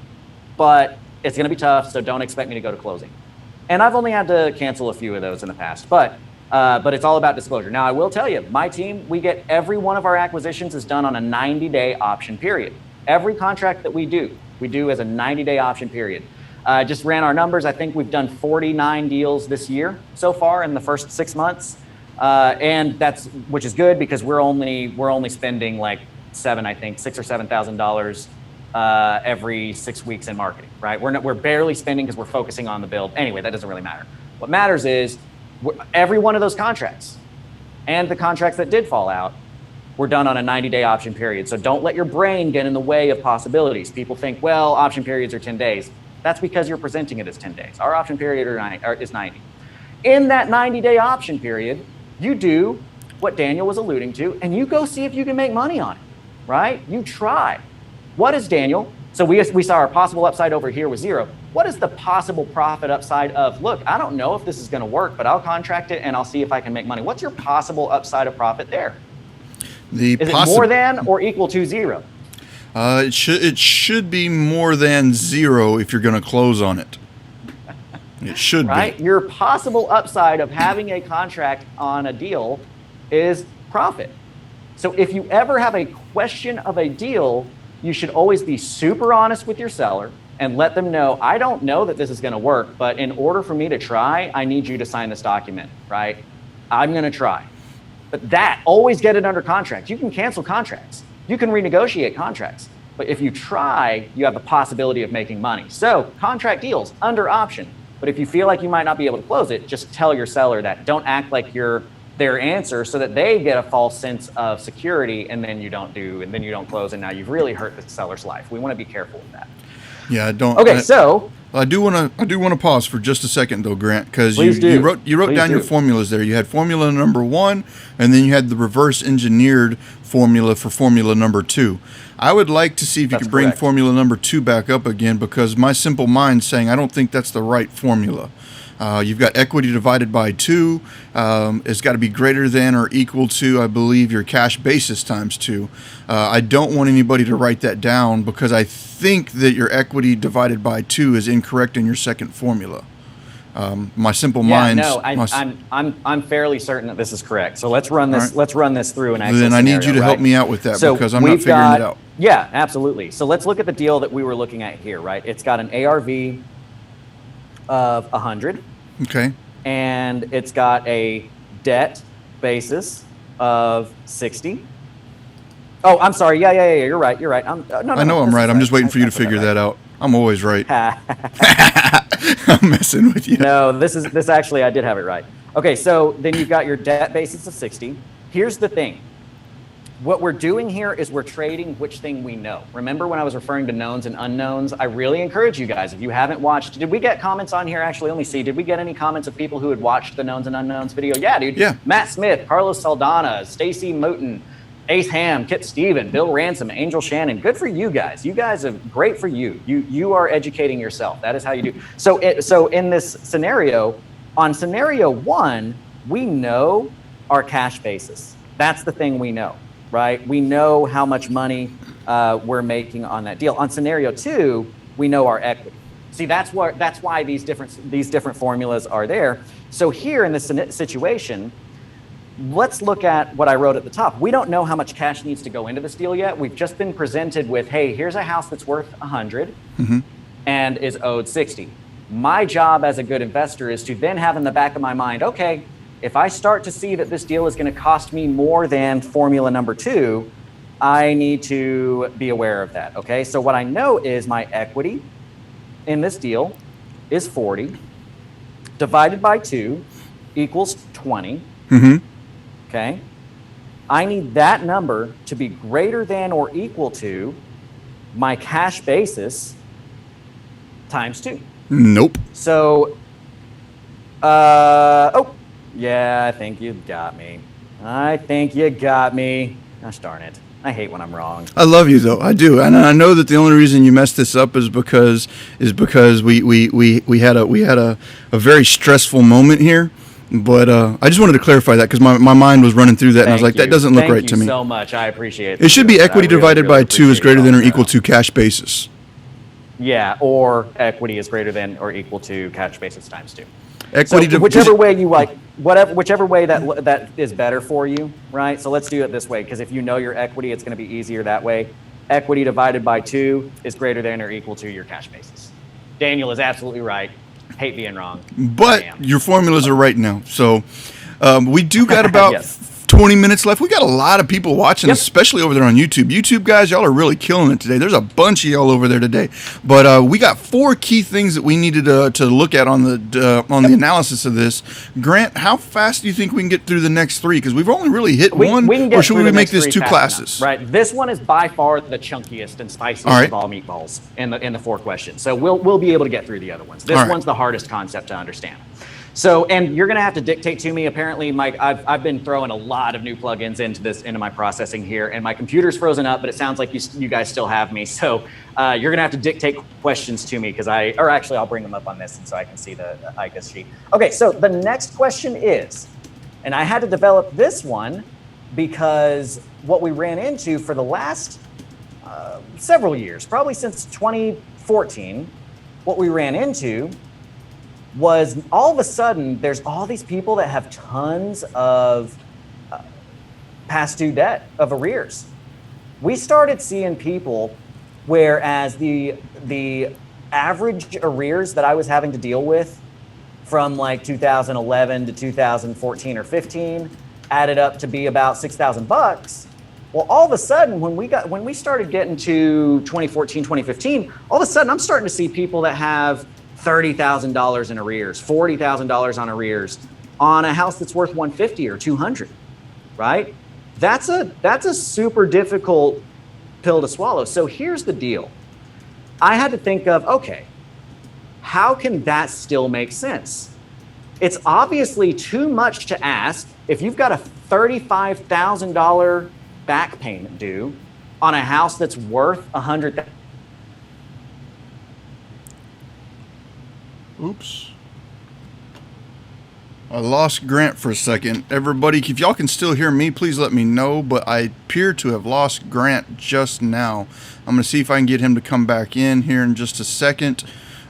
but it's going to be tough, so don't expect me to go to closing. And I've only had to cancel a few of those in the past, but it's all about disclosure. Now, I will tell you, my team, we get every one of our acquisitions is done on a 90-day option period. Every contract that we do as a 90-day option period. Just ran our numbers. I think we've done 49 deals this year so far in the first 6 months, and which is good because we're only spending like $6,000 or $7,000 every 6 weeks in marketing, right? We're barely spending because we're focusing on the build. Anyway, that doesn't really matter. What matters is every one of those contracts and the contracts that did fall out were done on a 90-day option period. So don't let your brain get in the way of possibilities. People think, well, option periods are 10 days. That's because you're presenting it as 10 days. Our option period is 90. In that 90-day option period, you do what Daniel was alluding to, and you go see if you can make money on it, right? You try. What is Daniel? So we saw our possible upside over here was 0. What is the possible profit upside of, look, I don't know if this is going to work, but I'll contract it and I'll see if I can make money. What's your possible upside of profit there? Is it more than or equal to 0? It should be more than 0 if you're going to close on it. It should right? be. Your possible upside of having a contract on a deal is profit. So if you ever have a question of a deal, you should always be super honest with your seller and let them know, I don't know that this is going to work, but in order for me to try, I need you to sign this document, right? I'm going to try. But always get it under contract. You can cancel contracts. You can renegotiate contracts. But if you try, you have the possibility of making money. So contract deals under option. But if you feel like you might not be able to close it, just tell your seller that. Don't act like you're their answer so that they get a false sense of security and then you don't close, and now you've really hurt the seller's life. We want to be careful with that. Yeah, I don't. Okay, so I do want to pause for just a second though, Grant, because you wrote down your formulas there. You had formula number 1, and then you had the reverse engineered formula for formula number 2. I would like to see if you could bring formula number 2 back up again, because my simple mind saying I don't think that's the right formula. You've got equity divided by 2. It's got to be greater than or equal to, I believe, your cash basis times 2. I don't want anybody to write that down because I think that your equity divided by 2 is incorrect in your second formula. My simple mind. No, I'm fairly certain that this is correct. So let's run this. Right. Let's run this through an Excel Then I need you to help me out with that because I'm not figuring it out. Yeah, absolutely. So let's look at the deal that we were looking at here. Right, it's got an ARV of 100. Okay. And it's got a debt basis of 60. Oh, I'm sorry. Yeah. You're right. I know I'm right. I'm just waiting for you to figure that out. I'm always right. I'm messing with you. No, this actually, I did have it right. Okay, so then you've got your debt basis of 60. Here's the thing. What we're doing here is we're trading which thing we know. Remember when I was referring to knowns and unknowns? I really encourage you guys, if you haven't watched, did we get comments on here? Actually, let me see. Did we get any comments of people who had watched the knowns and unknowns video? Yeah, dude. Yeah. Matt Smith, Carlos Saldana, Stacy Moten, Ace Ham, Kit Steven, Bill Ransom, Angel Shannon. Good for you guys. You guys are great for you. You are educating yourself. That is how you do. So in this scenario, on scenario 1, we know our cash basis. That's the thing we know, right? We know how much money we're making on that deal. On scenario 2, we know our equity. See, that's why these different formulas are there. So here in this situation, let's look at what I wrote at the top. We don't know how much cash needs to go into this deal yet. We've just been presented with, hey, here's a house that's worth 100 and is owed 60. My job as a good investor is to then have in the back of my mind, okay, if I start to see that this deal is going to cost me more than formula number 2, I need to be aware of that, okay? So what I know is my equity in this deal is 40 divided by 2 equals 20. Okay, I need that number to be greater than or equal to my cash basis times 2. Nope. So, oh, yeah, I think you got me. Gosh darn it. I hate when I'm wrong. I love you though. I do, and I know that the only reason you messed this up is because we had a very stressful moment here. But I just wanted to clarify that because my mind was running through that, and I was like, that doesn't look right to me. Thank you so much. I appreciate it. It should be equity divided by 2 is greater than or equal to cash basis. Yeah, or equity is greater than or equal to cash basis times 2. Equity, so whichever way you like, whichever way that is better for you, right? So let's do it this way, because if you know your equity, it's going to be easier that way. Equity divided by 2 is greater than or equal to your cash basis. Daniel is absolutely right. Hate being wrong. But your formulas are right now. So we do got about Yes. 20 minutes left. We got a lot of people watching, especially over there on YouTube. YouTube guys, y'all are really killing it today. There's a bunch of y'all over there today. But we got 4 key things that we needed to look at on the analysis of this. Grant, how fast do you think we can get through the next 3? Because we've only really hit one. Or should we make this 2 classes? Right. This one is by far the chunkiest and spiciest of all meatballs in the 4 questions. So we'll be able to get through the other ones. This one's the hardest concept to understand. So, and you're going to have to dictate to me. Apparently, Mike, I've been throwing a lot of new plugins into my processing here, and my computer's frozen up, but it sounds like you guys still have me. So you're going to have to dictate questions to me I'll bring them up on this, and so I can see the ICA sheet. Okay, so the next question is, and I had to develop this one because what we ran into for the last several years, probably since 2014, what we ran into was all of a sudden there's all these people that have tons of past due debt of arrears. We started seeing people, whereas the average arrears that I was having to deal with from like 2011 to 2014 or 15 added up to be about $6,000. Well, all of a sudden when we started getting to 2014, 2015, all of a sudden I'm starting to see people that have $30,000 in arrears, $40,000 on arrears on a house that's worth $150 or $200, right? That's a super difficult pill to swallow. So here's the deal. I had to think of, okay, how can that still make sense? It's obviously too much to ask if you've got a $35,000 back payment due on a house that's worth $100,000. Oops. I lost Grant for a second. Everybody, if y'all can still hear me, please let me know, but I appear to have lost Grant just now. I'm going to see if I can get him to come back in here in just a second.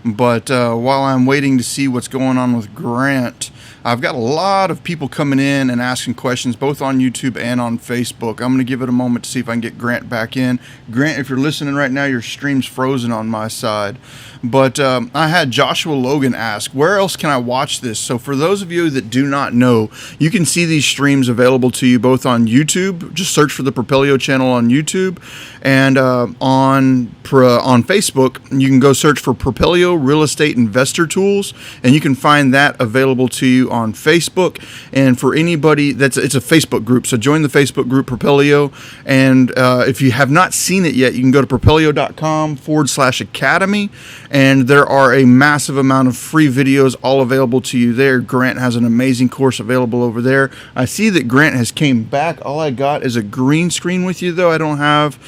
But while I'm waiting to see what's going on with Grant, I've got a lot of people coming in and asking questions, both on YouTube and on Facebook. I'm going to give it a moment to see if I can get Grant back in. Grant, if you're listening right now, your stream's frozen on my side. But I had Joshua Logan ask, where else can I watch this? So for those of you that do not know, you can see these streams available to you both on YouTube. Just search for the Propelio channel on YouTube. And on Facebook, you can go search for Propelio Real Estate Investor Tools. And you can find that available to you on Facebook. And for anybody it's a Facebook group, so join the Facebook group Propelio. And if you have not seen it yet, you can go to propelio.com/academy, and there are a massive amount of free videos all available to you there. Grant has an amazing course available over there. I see that Grant has came back. All I got is a green screen with you, though. I don't have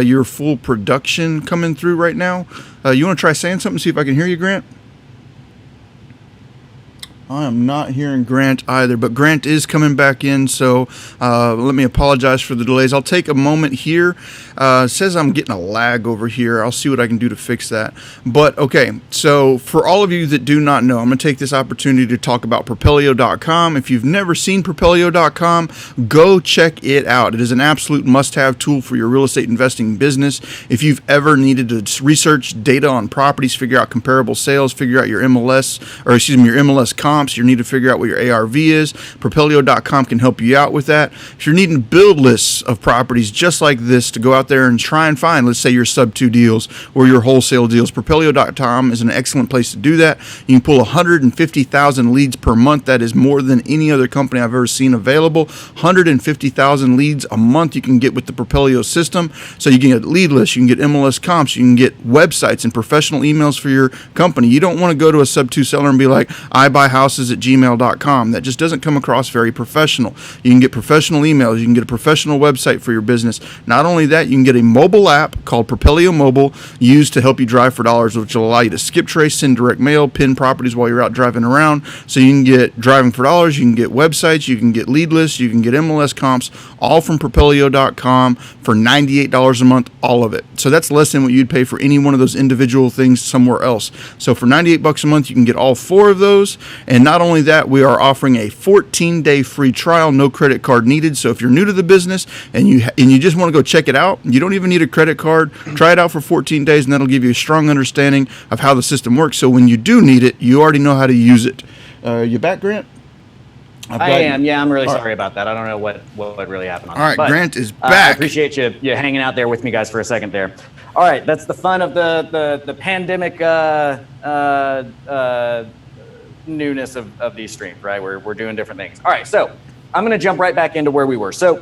your full production coming through right now. You want to try saying something, see if I can hear you, Grant? I am not hearing Grant either, but Grant is coming back in, so let me apologize for the delays. I'll take a moment here. It says I'm getting a lag over here. I'll see what I can do to fix that. But, okay, so for all of you that do not know, I'm going to take this opportunity to talk about Propelio.com. If you've never seen Propelio.com, go check it out. It is an absolute must-have tool for your real estate investing business. If you've ever needed to research data on properties, figure out comparable sales, figure out your MLS comps, you need to figure out what your ARV is, Propelio.com can help you out with that. If you're needing build lists of properties just like this to go out there and try and find, let's say your sub-2 deals or your wholesale deals, Propelio.com is an excellent place to do that. You can pull 150,000 leads per month. That is more than any other company I've ever seen available. 150,000 leads a month you can get with the Propelio system. So you can get lead lists, you can get MLS comps, you can get websites and professional emails for your company. You don't want to go to a sub-2 seller and be like, I buy houses at gmail.com. That just doesn't come across very professional. You can get professional emails. You can get a professional website for your business. Not only that, you can get a mobile app called Propelio Mobile used to help you drive for dollars, which will allow you to skip trace, send direct mail, pin properties while you're out driving around. So you can get driving for dollars, you can get websites, you can get lead lists, you can get MLS comps, all from Propelio.com for $98 a month, all of it. So that's less than what you'd pay for any one of those individual things somewhere else. So for $98 a month, you can get all four of those. And not only that, we are offering a 14-day free trial, no credit card needed. So if you're new to the business and you just want to go check it out, you don't even need a credit card. Try it out for 14 days, and that'll give you a strong understanding of how the system works. So when you do need it, you already know how to use it. You back, Grant? I am. Yeah, I'm really sorry about that. I don't know what really happened on that. All right, but, Grant is back. I appreciate you hanging out there with me, guys, for a second there. All right, that's the fun of the pandemic newness of these streams, right? We're doing different things. All right, so I'm going to jump right back into where we were. So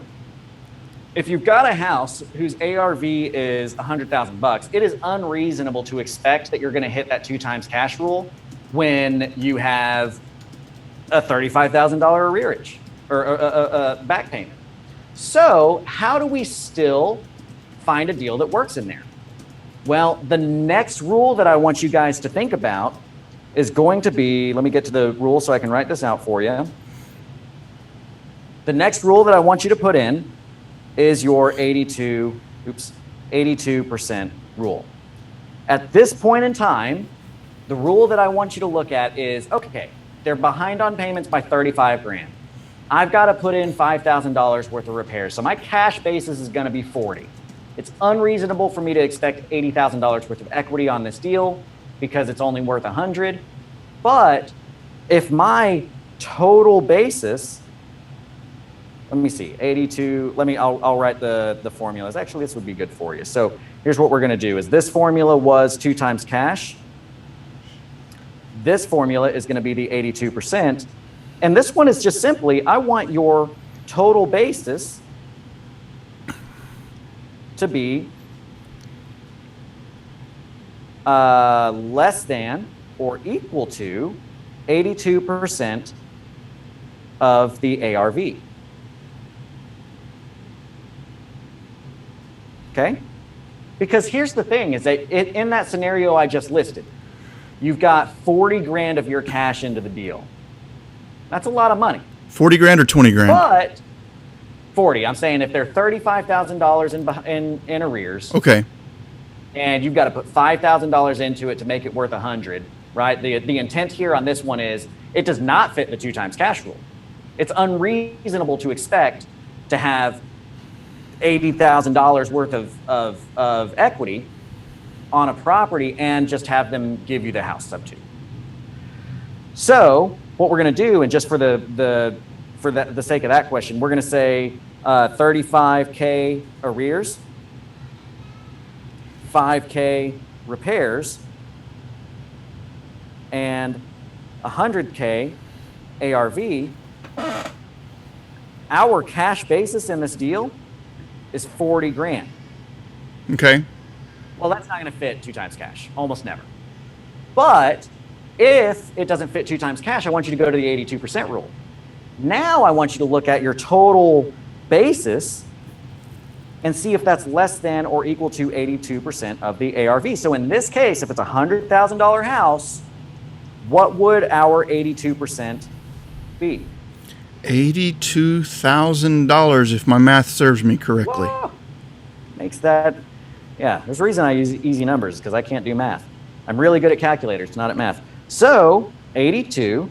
if you've got a house whose ARV is $100,000, it is unreasonable to expect that you're going to hit that 2 times cash rule when you have a $35,000 arrearage or a back payment. So how do we still find a deal that works in there? Well, the next rule that I want you guys to think about is going to be, let me get to the rule so I can write this out for you. The next rule that I want you to put in is your 82% rule. At this point in time, the rule that I want you to look at is, okay, they're behind on payments by 35 grand. I've got to put in $5,000 worth of repairs. So my cash basis is going to be 40. It's unreasonable for me to expect $80,000 worth of equity on this deal because it's only worth 100. But if my total basis, let me see, 82, I'll write the formulas. Actually, this would be good for you. So here's what we're going to do is this formula was 2 times cash. This formula is going to be the 82%. And this one is just simply, I want your total basis to be less than or equal to 82% of the ARV. Okay? Because here's the thing, is that in that scenario I just listed, you've got 40 grand of your cash into the deal. That's a lot of money. 40 grand or 20 grand? But 40. I'm saying if they're $35,000 in arrears. Okay. And you've got to put $5,000 into it to make it worth 100, right? The intent here on this one is it does not fit the 2 times cash rule. It's unreasonable to expect to have $80,000 worth of equity on a property and just have them give you the house sub-2. So what we're going to do, and just for the sake of that question, we're going to say 35K arrears, 5K repairs, and 100K ARV, our cash basis in this deal is 40 grand. Okay. Well, that's not going to fit 2 times cash, almost never. But if it doesn't fit 2 times cash, I want you to go to the 82% rule. Now I want you to look at your total basis and see if that's less than or equal to 82% of the ARV. So in this case, if it's a $100,000 house, what would our 82% be? $82,000 if my math serves me correctly. Whoa. Makes that, yeah, there's a reason I use easy numbers, because I can't do math. I'm really good at calculators, not at math. So 82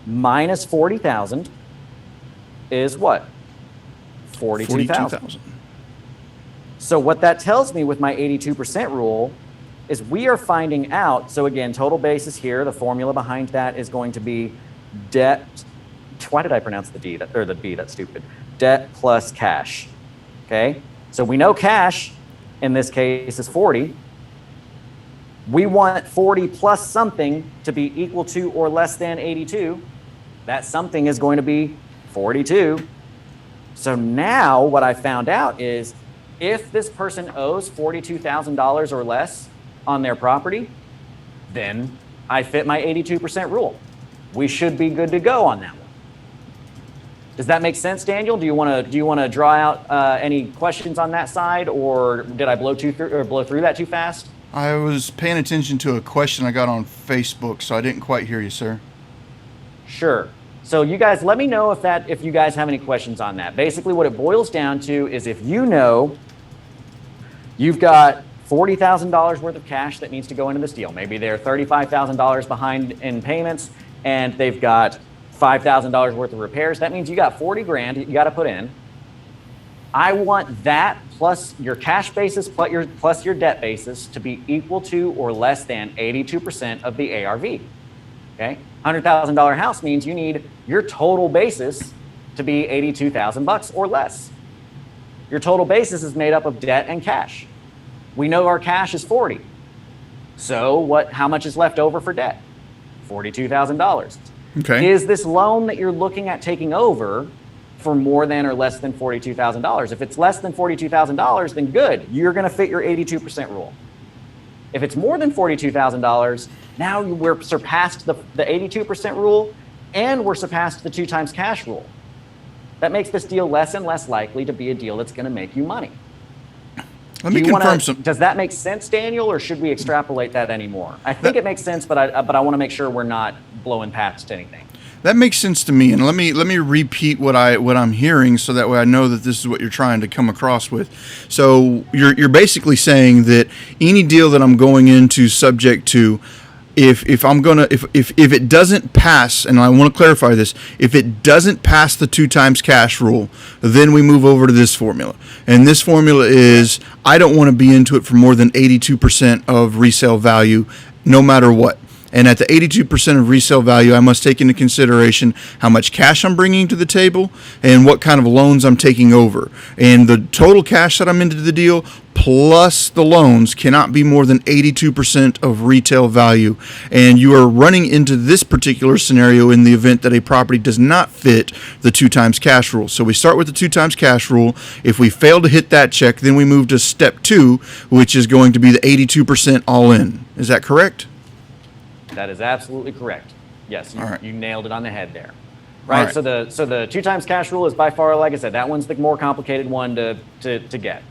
minus 40,000 is what? 42,000. So what that tells me with my 82% rule is we are finding out, so again, total basis here, the formula behind that is going to be debt. Why did I pronounce the D, or the B? That's stupid. Debt plus cash, okay? So we know cash in this case is 40. We want 40 plus something to be equal to or less than 82. That something is going to be 42. So now what I found out is if this person owes $42,000 or less on their property, then I fit my 82% rule. We should be good to go on that one. Does that make sense, Daniel? Do you want to draw out any questions on that side, or did I blow through that too fast? I was paying attention to a question I got on Facebook, so I didn't quite hear you, sir. Sure. So you guys, let me know if you guys have any questions on that. Basically, what it boils down to is if you know you've got $40,000 worth of cash that needs to go into this deal. Maybe they're $35,000 behind in payments, and they've got $5,000 worth of repairs. That means you got 40 grand you got to put in. I want that plus your cash basis plus your debt basis to be equal to or less than 82% of the ARV. Okay, $100,000 house means you need your total basis to be $82,000 or less. Your total basis is made up of debt and cash. We know our cash is 40. So how much is left over for debt? $42,000. Okay. Is this loan that you're looking at taking over for more than or less than $42,000? If it's less than $42,000, then good. You're going to fit your 82% rule. If it's more than $42,000, now we're surpassed the 82% rule, and we're surpassed the 2 times cash rule. That makes this deal less and less likely to be a deal that's going to make you money. Let me confirm some. Does that make sense, Daniel, or should we extrapolate that anymore? I think it makes sense, but I want to make sure we're not blowing past anything. That makes sense to me, and let me repeat what I'm hearing, so that way I know that this is what you're trying to come across with. So you're basically saying that any deal that I'm going into subject to, if it doesn't pass, and I want to clarify this, if it doesn't pass the 2 times cash rule, then we move over to this formula. And this formula is I don't want to be into it for more than 82% of resale value, no matter what. And at the 82% of resale value, I must take into consideration how much cash I'm bringing to the table and what kind of loans I'm taking over. And the total cash that I'm into the deal plus the loans cannot be more than 82% of retail value. And you are running into this particular scenario in the event that a property does not fit the 2 times cash rule. So we start with the 2 times cash rule. If we fail to hit that check, then we move to step 2, which is going to be the 82% all in. Is that correct? That is absolutely correct. Yes, you nailed it on the head there. Right. So the 2 times cash rule is by far, like I said, that one's the more complicated one to get.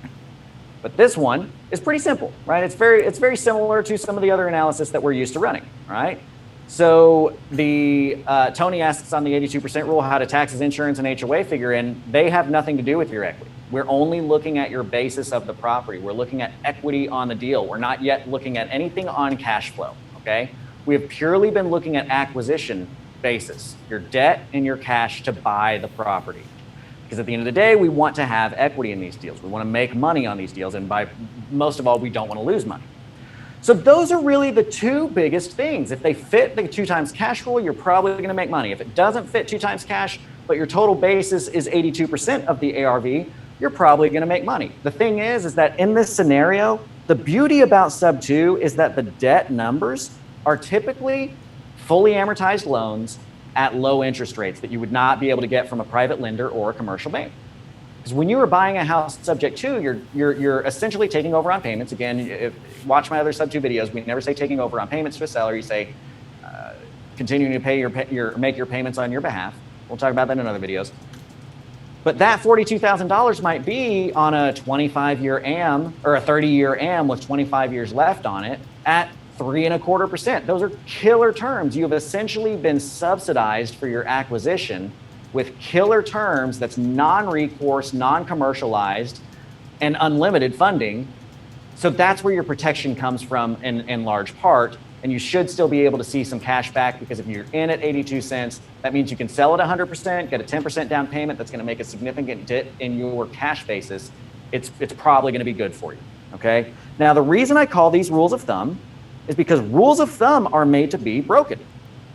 But this one is pretty simple, right? It's very similar to some of the other analysis that we're used to running, right? So Tony asks on the 82% rule, how do taxes, insurance, and HOA figure in? They have nothing to do with your equity. We're only looking at your basis of the property. We're looking at equity on the deal. We're not yet looking at anything on cash flow, okay? We have purely been looking at acquisition basis, your debt and your cash to buy the property. Because at the end of the day, we want to have equity in these deals. We want to make money on these deals. And by most of all, we don't want to lose money. So those are really the 2 biggest things. If they fit the 2 times cash rule, you're probably going to make money. If it doesn't fit 2 times cash, but your total basis is 82% of the ARV, you're probably going to make money. The thing is that in this scenario, the beauty about sub 2 is that the debt numbers are typically fully amortized loans at low interest rates that you would not be able to get from a private lender or a commercial bank. Because when you are buying a house subject to, you're essentially taking over on payments. Again, watch my other sub2 videos. We never say taking over on payments to a seller. You say continuing to pay make your payments on your behalf. We'll talk about that in other videos. But that $42,000 might be on a 25-year AM or a 30-year AM with 25 years left on it at 3.25%. Those are killer terms. You have essentially been subsidized for your acquisition with killer terms that's non-recourse, non-commercialized, and unlimited funding. So that's where your protection comes from in large part. And you should still be able to see some cash back, because if you're in at 82 cents, that means you can sell at 100%, get a 10% down payment. That's going to make a significant dip in your cash basis. It's probably going to be good for you. Okay. Now, the reason I call these rules of thumb is because rules of thumb are made to be broken.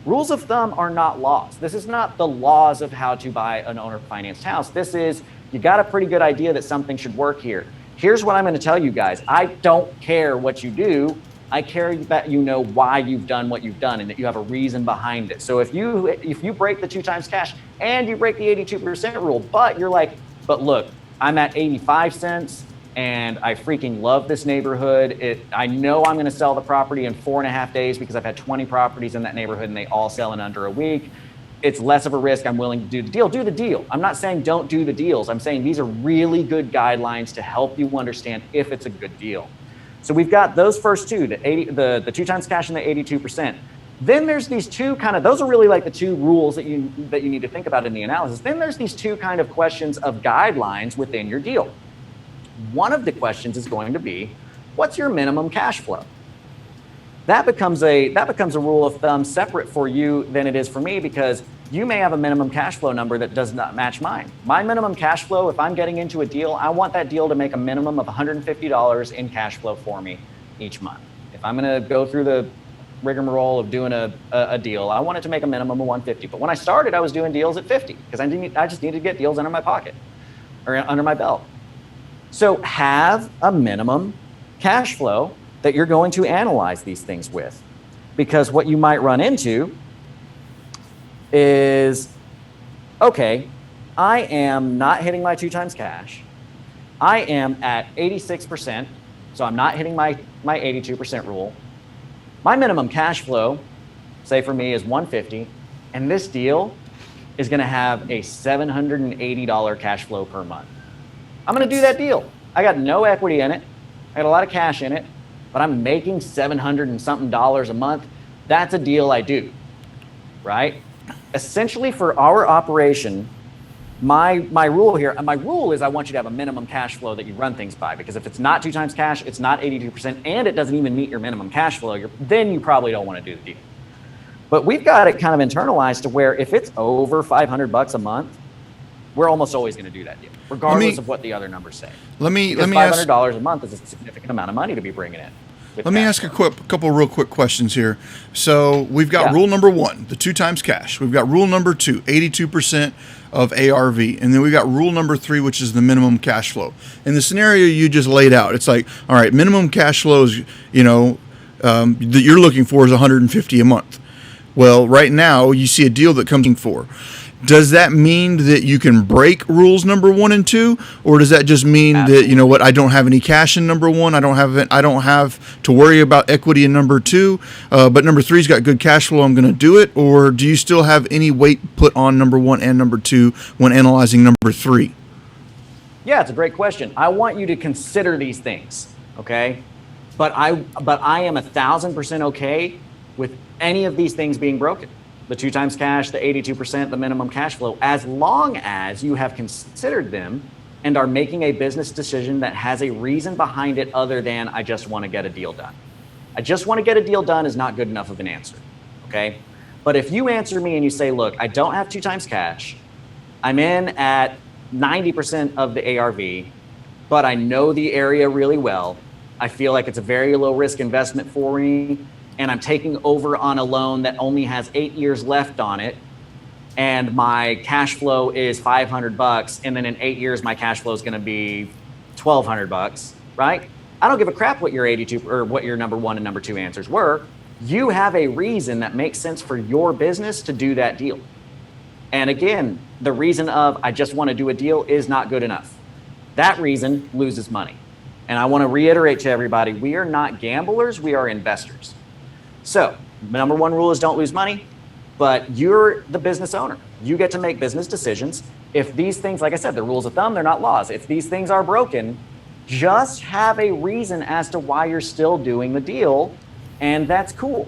Rules of thumb are not laws. This is not the laws of how to buy an owner-financed house. This is, you got a pretty good idea that something should work here. Here's what I'm going to tell you guys. I don't care what you do. I care that you know why you've done what you've done and that you have a reason behind it. So if you break the 2 times cash and you break the 82% rule, but you're like, but look, I'm at 85 cents and I freaking love this neighborhood. I know I'm going to sell the property in 4.5 days because I've had 20 properties in that neighborhood and they all sell in under a week. It's less of a risk. I'm willing to do the deal. Do the deal. I'm not saying don't do the deals. I'm saying these are really good guidelines to help you understand if it's a good deal. So we've got those first two, the 2 times cash and the 82%. Then there's these two those are really like the two rules that you need to think about in the analysis. Then there's these two kind of questions of guidelines within your deal. One of the questions is going to be, what's your minimum cash flow? That becomes a rule of thumb separate for you than it is for me, because you may have a minimum cash flow number that does not match mine. My minimum cash flow, if I'm getting into a deal, I want that deal to make a minimum of $150 in cash flow for me each month. If I'm going to go through the rigmarole of doing a deal, I want it to make a minimum of $150. But when I started, I was doing deals at $50 because I just needed to get deals under my pocket or under my belt. So have a minimum cash flow that you're going to analyze these things with, because what you might run into is, okay, I am not hitting my 2 times cash. I am at 86%, so I'm not hitting my 82% rule. My minimum cash flow, say for me, is $150, and this deal is going to have a $780 cash flow per month. I'm going to do that deal. I got no equity in it. I got a lot of cash in it, but I'm making $700 and something a month. That's a deal I do, right? Essentially, for our operation, my rule here, my rule is I want you to have a minimum cash flow that you run things by, because if it's not 2 times cash, it's not 82%, and it doesn't even meet your minimum cash flow, then you probably don't want to do the deal. But we've got it kind of internalized to where if it's over $500 a month, we're almost always going to do that deal, regardless of what the other numbers say. Let me $500 a month is a significant amount of money to be bringing in. Let me ask a couple real quick questions here. So we've got rule number 1, the 2 times cash. We've got rule number 2, 82% of ARV. And then we got rule number 3, which is the minimum cash flow. In the scenario you just laid out, it's like, all right, minimum cash flow is, that you're looking for is $150 a month. Well, right now you see a deal that comes in for. Does that mean that you can break rules number 1 and 2, or does that just mean that I don't have any cash in number 1, I don't have to worry about equity in number 2, but number 3's got good cash flow, I'm going to do it? Or do you still have any weight put on number 1 and number 2 when analyzing number 3? Yeah, it's a great question. I want you to consider these things, okay? But I am 1,000% okay with any of these things being broken. The 2 times cash, the 82%, the minimum cash flow, as long as you have considered them and are making a business decision that has a reason behind it other than I just want to get a deal done. I just want to get a deal done is not good enough of an answer, okay? But if you answer me and you say, look, I don't have 2 times cash, I'm in at 90% of the ARV, but I know the area really well, I feel like it's a very low risk investment for me, and I'm taking over on a loan that only has 8 years left on it, and my cash flow is $500, and then in 8 years my cash flow is going to be $1,200, right? I don't give a crap what your 82 or what your number 1 and number 2 answers were. you have a reason that makes sense for your business to do that deal. And again, the reason of I just want to do a deal is not good enough. That reason loses money. And I want to reiterate to everybody, we are not gamblers, we are investors. So number one rule is don't lose money, but you're the business owner. You get to make business decisions. If these things, like I said, they're rules of thumb, they're not laws. If these things are broken, just have a reason as to why you're still doing the deal, and that's cool.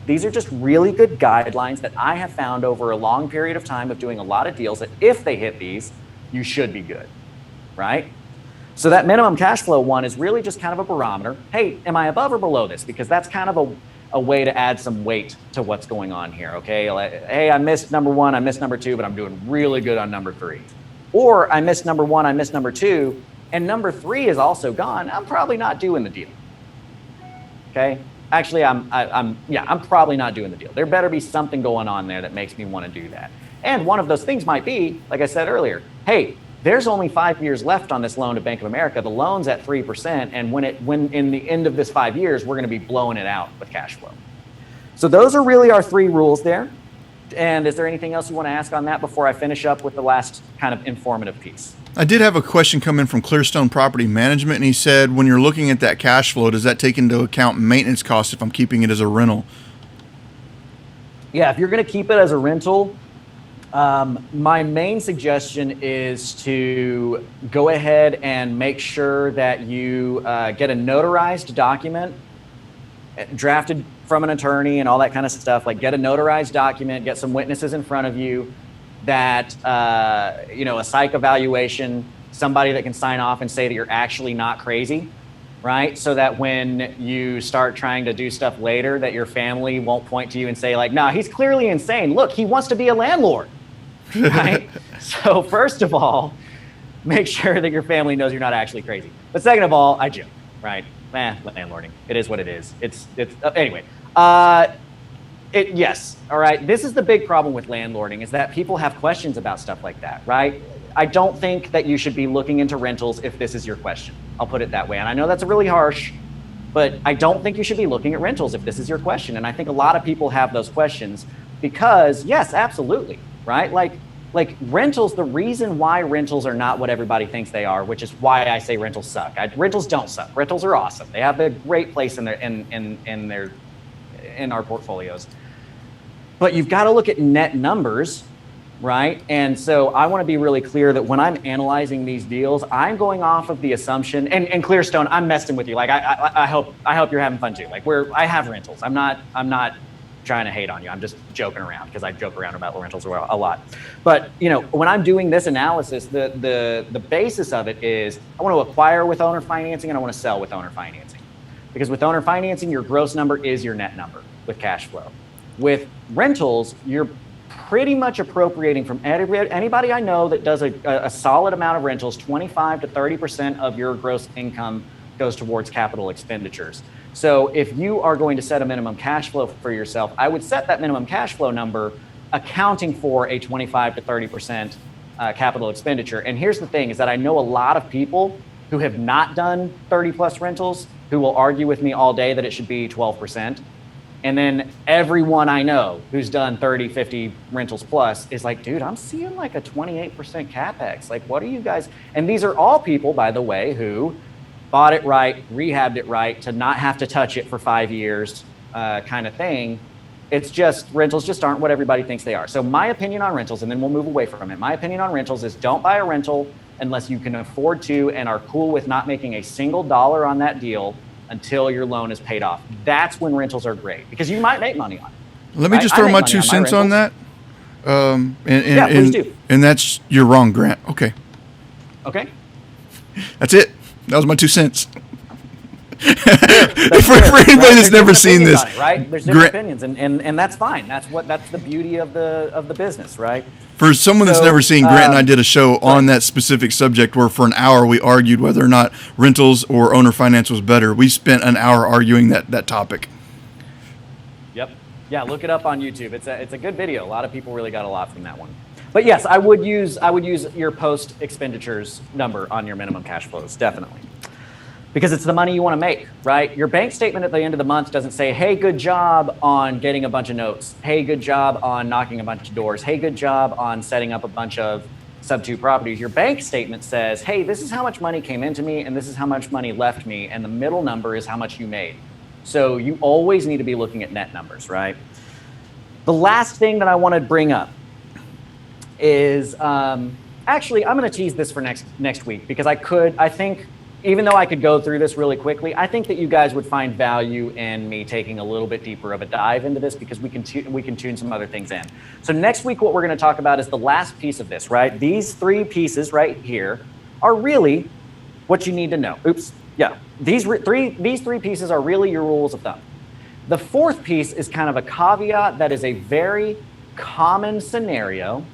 These are just really good guidelines that I have found over a long period of time of doing a lot of deals that if they hit these, you should be good, right? So that minimum cash flow one is really just kind of a barometer. Hey, am I above or below this? Because that's kind of a way to add some weight to what's going on here, okay? Like, hey, I missed number one, I missed number two, but I'm doing really good on number three. Or I missed number one, I missed number two, and number three is also gone. I'm probably not doing the deal, okay? Actually, I'm probably not doing the deal. There better be something going on there that makes me want to do that. And one of those things might be, like I said earlier, hey, there's only 5 years left on this loan to Bank of America. The loan's at 3%, and when in the end of this 5 years, we're going to be blowing it out with cash flow. So those are really our three rules there. And is there anything else you want to ask on that before I finish up with the last kind of informative piece? I did have a question come in from Clearstone Property Management, and he said, when you're looking at that cash flow, does that take into account maintenance costs if I'm keeping it as a rental? Yeah, if you're going to keep it as a rental, my main suggestion is to go ahead and make sure that you get a notarized document drafted from an attorney and all that kind of stuff. Like get a notarized document, get some witnesses in front of you that, a psych evaluation, somebody that can sign off and say that you're actually not crazy, right? So that when you start trying to do stuff later, that your family won't point to you and say like, nah, he's clearly insane. Look, he wants to be a landlord. Right? So first of all, make sure that your family knows you're not actually crazy. But second of all, I joke, right? Landlording. It is what it is. Anyway. Yes. All right. This is the big problem with landlording is that people have questions about stuff like that, right? I don't think that you should be looking into rentals if this is your question. I'll put it that way. And I know that's really harsh, but I don't think you should be looking at rentals if this is your question. And I think a lot of people have those questions because yes, absolutely. Right? Like rentals, the reason why rentals are not what everybody thinks they are, which is why I say rentals suck. Rentals don't suck. Rentals are awesome. They have a great place in our portfolios. But you've got to look at net numbers, right? And so I want to be really clear that when I'm analyzing these deals, I'm going off of the assumption, and Clearstone, I'm messing with you. Like I hope you're having fun too. Like I have rentals. I'm not trying to hate on you. I'm just joking around because I joke around about rentals a lot. But when I'm doing this analysis, the basis of it is I want to acquire with owner financing and I want to sell with owner financing. Because with owner financing, your gross number is your net number with cash flow. With rentals, you're pretty much appropriating from anybody I know that does a solid amount of rentals. 25 to 30% of your gross income goes towards capital expenditures. So if you are going to set a minimum cash flow for yourself, I would set that minimum cash flow number accounting for a 25 to 30% capital expenditure. And here's the thing is that I know a lot of people who have not done 30 plus rentals who will argue with me all day that it should be 12%. And then everyone I know who's done 30, 50 rentals plus is like, dude, I'm seeing like a 28% CapEx. Like, what are you guys? And these are all people, by the way, who bought it right, rehabbed it right, to not have to touch it for 5 years kind of thing. It's just, rentals just aren't what everybody thinks they are. So my opinion on rentals, and then we'll move away from it. My opinion on rentals is don't buy a rental unless you can afford to and are cool with not making a single dollar on that deal until your loan is paid off. That's when rentals are great because you might make money on it. Let me just throw my 2 cents on that. Yeah, please do. And that's, you're wrong, Grant. Okay. Okay. That's it. That was my 2 cents. That's for anybody that's never seen this, right? There's different opinions, and that's fine. That's the beauty of the business, right? For someone that's never seen, Grant and I did a show on that specific subject where for an hour we argued whether or not rentals or owner finance was better. We spent an hour arguing that topic. Yep. Yeah, look it up on YouTube. It's a good video. A lot of people really got a lot from that one. But yes, I would use your post expenditures number on your minimum cash flows, definitely. Because it's the money you want to make, right? Your bank statement at the end of the month doesn't say, hey, good job on getting a bunch of notes. Hey, good job on knocking a bunch of doors. Hey, good job on setting up a bunch of sub2 properties. Your bank statement says, hey, this is how much money came into me and this is how much money left me. And the middle number is how much you made. So you always need to be looking at net numbers, right? The last thing that I want to bring up is, actually, I'm going to tease this for next week because I think, even though I could go through this really quickly, I think that you guys would find value in me taking a little bit deeper of a dive into this because we can tune some other things in. So next week, what we're going to talk about is the last piece of this, right? These three pieces right here are really what you need to know. Oops, yeah. These three pieces are really your rules of thumb. The fourth piece is kind of a caveat that is a very common scenario.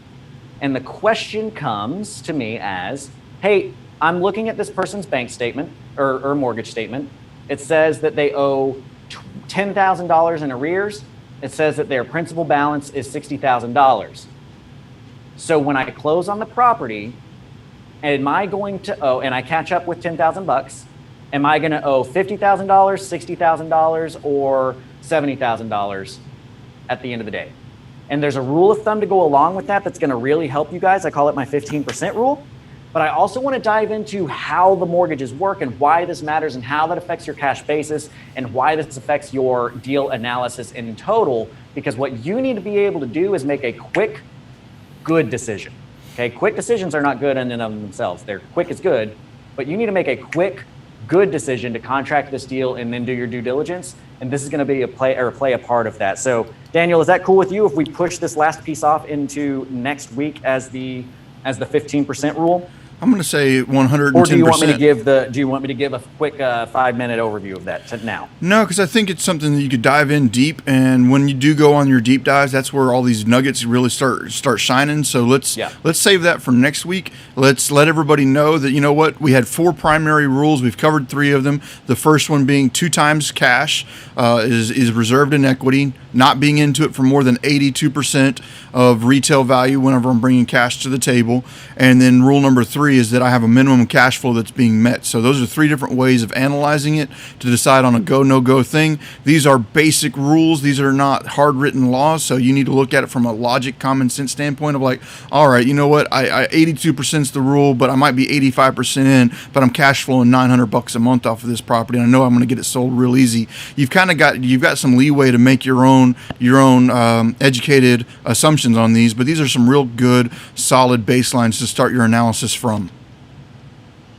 And the question comes to me as, hey, I'm looking at this person's bank statement or mortgage statement. It says that they owe $10,000 in arrears. It says that their principal balance is $60,000. So when I close on the property, am I going to owe, and I catch up with 10,000 bucks, am I going to owe $50,000, $60,000, or $70,000 at the end of the day? And there's a rule of thumb to go along with that that's going to really help you guys. I call it my 15% rule. But I also want to dive into how the mortgages work and why this matters and how that affects your cash basis and why this affects your deal analysis in total. Because what you need to be able to do is make a quick, good decision. Okay, quick decisions are not good in and of themselves. They're quick is good, but you need to make a quick, good decision to contract this deal and then do your due diligence. And this is going to be play a part of that. So Daniel, is that cool with you if we push this last piece off into next week as the 15% rule? I'm going to say 110%. Or do you want me to give a quick 5-minute overview of that now? No, because I think it's something that you could dive in deep, and when you do go on your deep dives, that's where all these nuggets really start shining. So let's save that for next week. Let's let everybody know that, you know what, we had 4 primary rules. We've covered 3 of them. The first one being 2 times cash is reserved in equity, not being into it for more than 82% of retail value whenever I'm bringing cash to the table. And then rule number 3 is that I have a minimum cash flow that's being met. So those are 3 different ways of analyzing it to decide on a go, no go thing. These are basic rules. These are not hard written laws. So you need to look at it from a logic, common sense standpoint of like, all right, you know what? I 82% is the rule, but I might be 85% in, but I'm cash flowing $900 a month off of this property. And I know I'm going to get it sold real easy. You've got some leeway to make your own educated assumptions on these, but these are some real good, solid baselines to start your analysis from.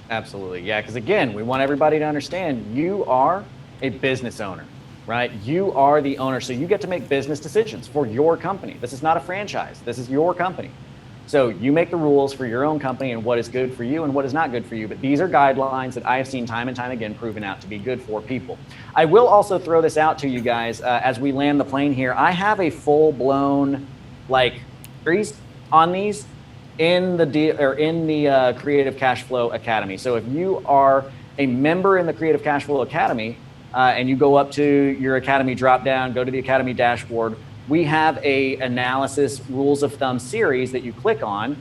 Absolutely. Yeah, because again, we want everybody to understand you are a business owner, right? You are the owner, so you get to make business decisions for your company. This is not a franchise. This is your company. So you make the rules for your own company and what is good for you and what is not good for you. But these are guidelines that I have seen time and time again proven out to be good for people. I will also throw this out to you guys as we land the plane here. I have a full-blown series on these in the Creative Cash Flow Academy. So if you are a member in the Creative Cash Flow Academy and you go up to your Academy drop-down, go to the Academy dashboard, we have a analysis rules of thumb series that you click on.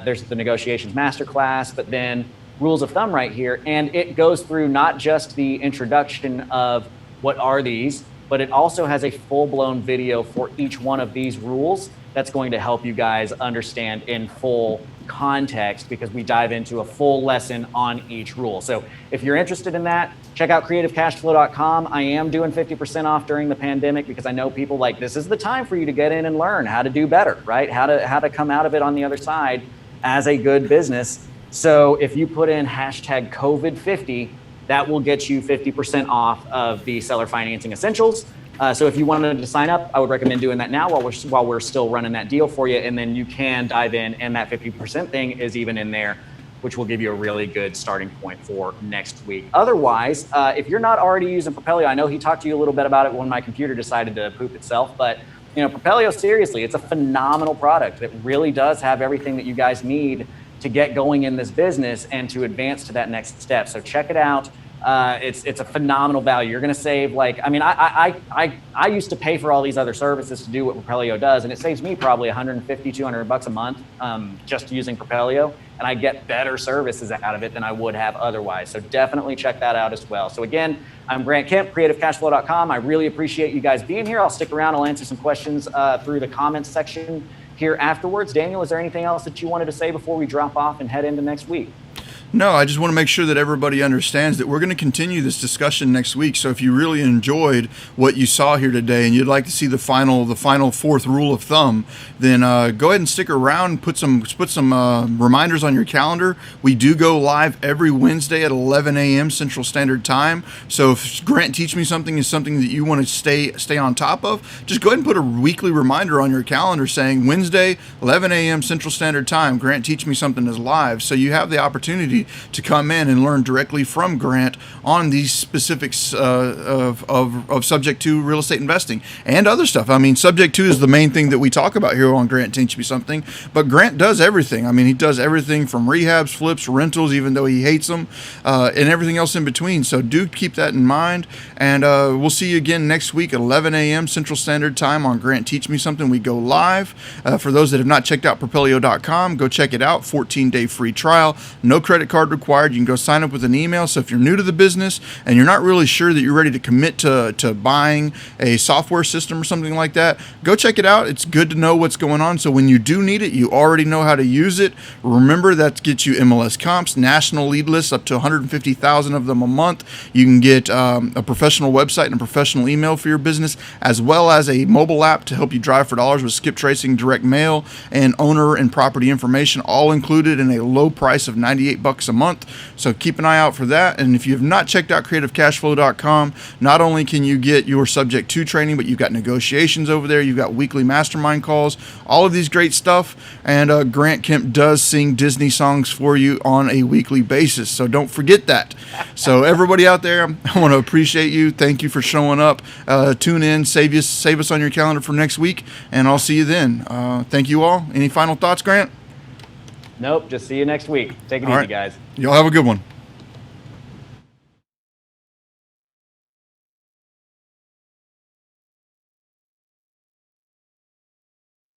There's the negotiations masterclass, but then rules of thumb right here. And it goes through not just the introduction of what are these, but it also has a full-blown video for each one of these rules that's going to help you guys understand in full context because we dive into a full lesson on each rule. So if you're interested in that, check out creativecashflow.com. I am doing 50% off during the pandemic because I know people this is the time for you to get in and learn how to do better, right? How to come out of it on the other side as a good business. So if you put in hashtag COVID50, that will get you 50% off of the Seller Financing Essentials. So if you wanted to sign up, I would recommend doing that now while we're still running that deal for you. And then you can dive in, and that 50% thing is even in there, which will give you a really good starting point for next week. Otherwise, if you're not already using Propelio, I know he talked to you a little bit about it when my computer decided to poop itself, but Propelio, seriously, it's a phenomenal product that really does have everything that you guys need to get going in this business and to advance to that next step. So check it out. It's a phenomenal value. You're going to save like, I mean, I used to pay for all these other services to do what Propelio does, and it saves me probably 150, 200 bucks a month just using Propelio, and I get better services out of it than I would have otherwise. So definitely check that out as well. So again, I'm Grant Kemp, creativecashflow.com. I really appreciate you guys being here. I'll stick around. I'll answer some questions through the comments section here afterwards. Daniel, is there anything else that you wanted to say before we drop off and head into next week? No, I just want to make sure that everybody understands that we're going to continue this discussion next week. So if you really enjoyed what you saw here today and you'd like to see the final fourth rule of thumb, then go ahead and stick around. Put some reminders on your calendar. We do go live every Wednesday at 11 a.m. Central Standard Time. So if Grant Teach Me Something is something that you want to stay on top of, just go ahead and put a weekly reminder on your calendar saying Wednesday, 11 a.m. Central Standard Time, Grant Teach Me Something is live. So you have the opportunity to come in and learn directly from Grant on these specifics of Subject 2 real estate investing and other stuff. I mean, Subject 2 is the main thing that we talk about here on Grant Teach Me Something, but Grant does everything. I mean, he does everything from rehabs, flips, rentals, even though he hates them, and everything else in between. So do keep that in mind, and we'll see you again next week at 11 a.m. Central Standard Time on Grant Teach Me Something. We go live. For those that have not checked out Propelio.com, go check it out. 14-day free trial. No credit card required. You can go sign up with an email. So if you're new to the business and you're not really sure that you're ready to commit to buying a software system or something like that, go check it out. It's good to know what's going on. So when you do need it, you already know how to use it. Remember, that gets you MLS comps, national lead lists, up to 150,000 of them a month. You can get a professional website and a professional email for your business, as well as a mobile app to help you drive for dollars with skip tracing, direct mail, and owner and property information, all included in a low price of 98 bucks a month. So keep an eye out for that. And if you have not checked out creativecashflow.com, not only can you get your Subject 2 training, but you've got negotiations over there. You've got weekly mastermind calls, all of these great stuff. And Grant Kemp does sing Disney songs for you on a weekly basis. So don't forget that. So everybody out there, I want to appreciate you. Thank you for showing up. Tune in, save us on your calendar for next week, and I'll see you then. Thank you all. Any final thoughts, Grant? Nope, just see you next week. Take it easy, guys. Y'all have a good one.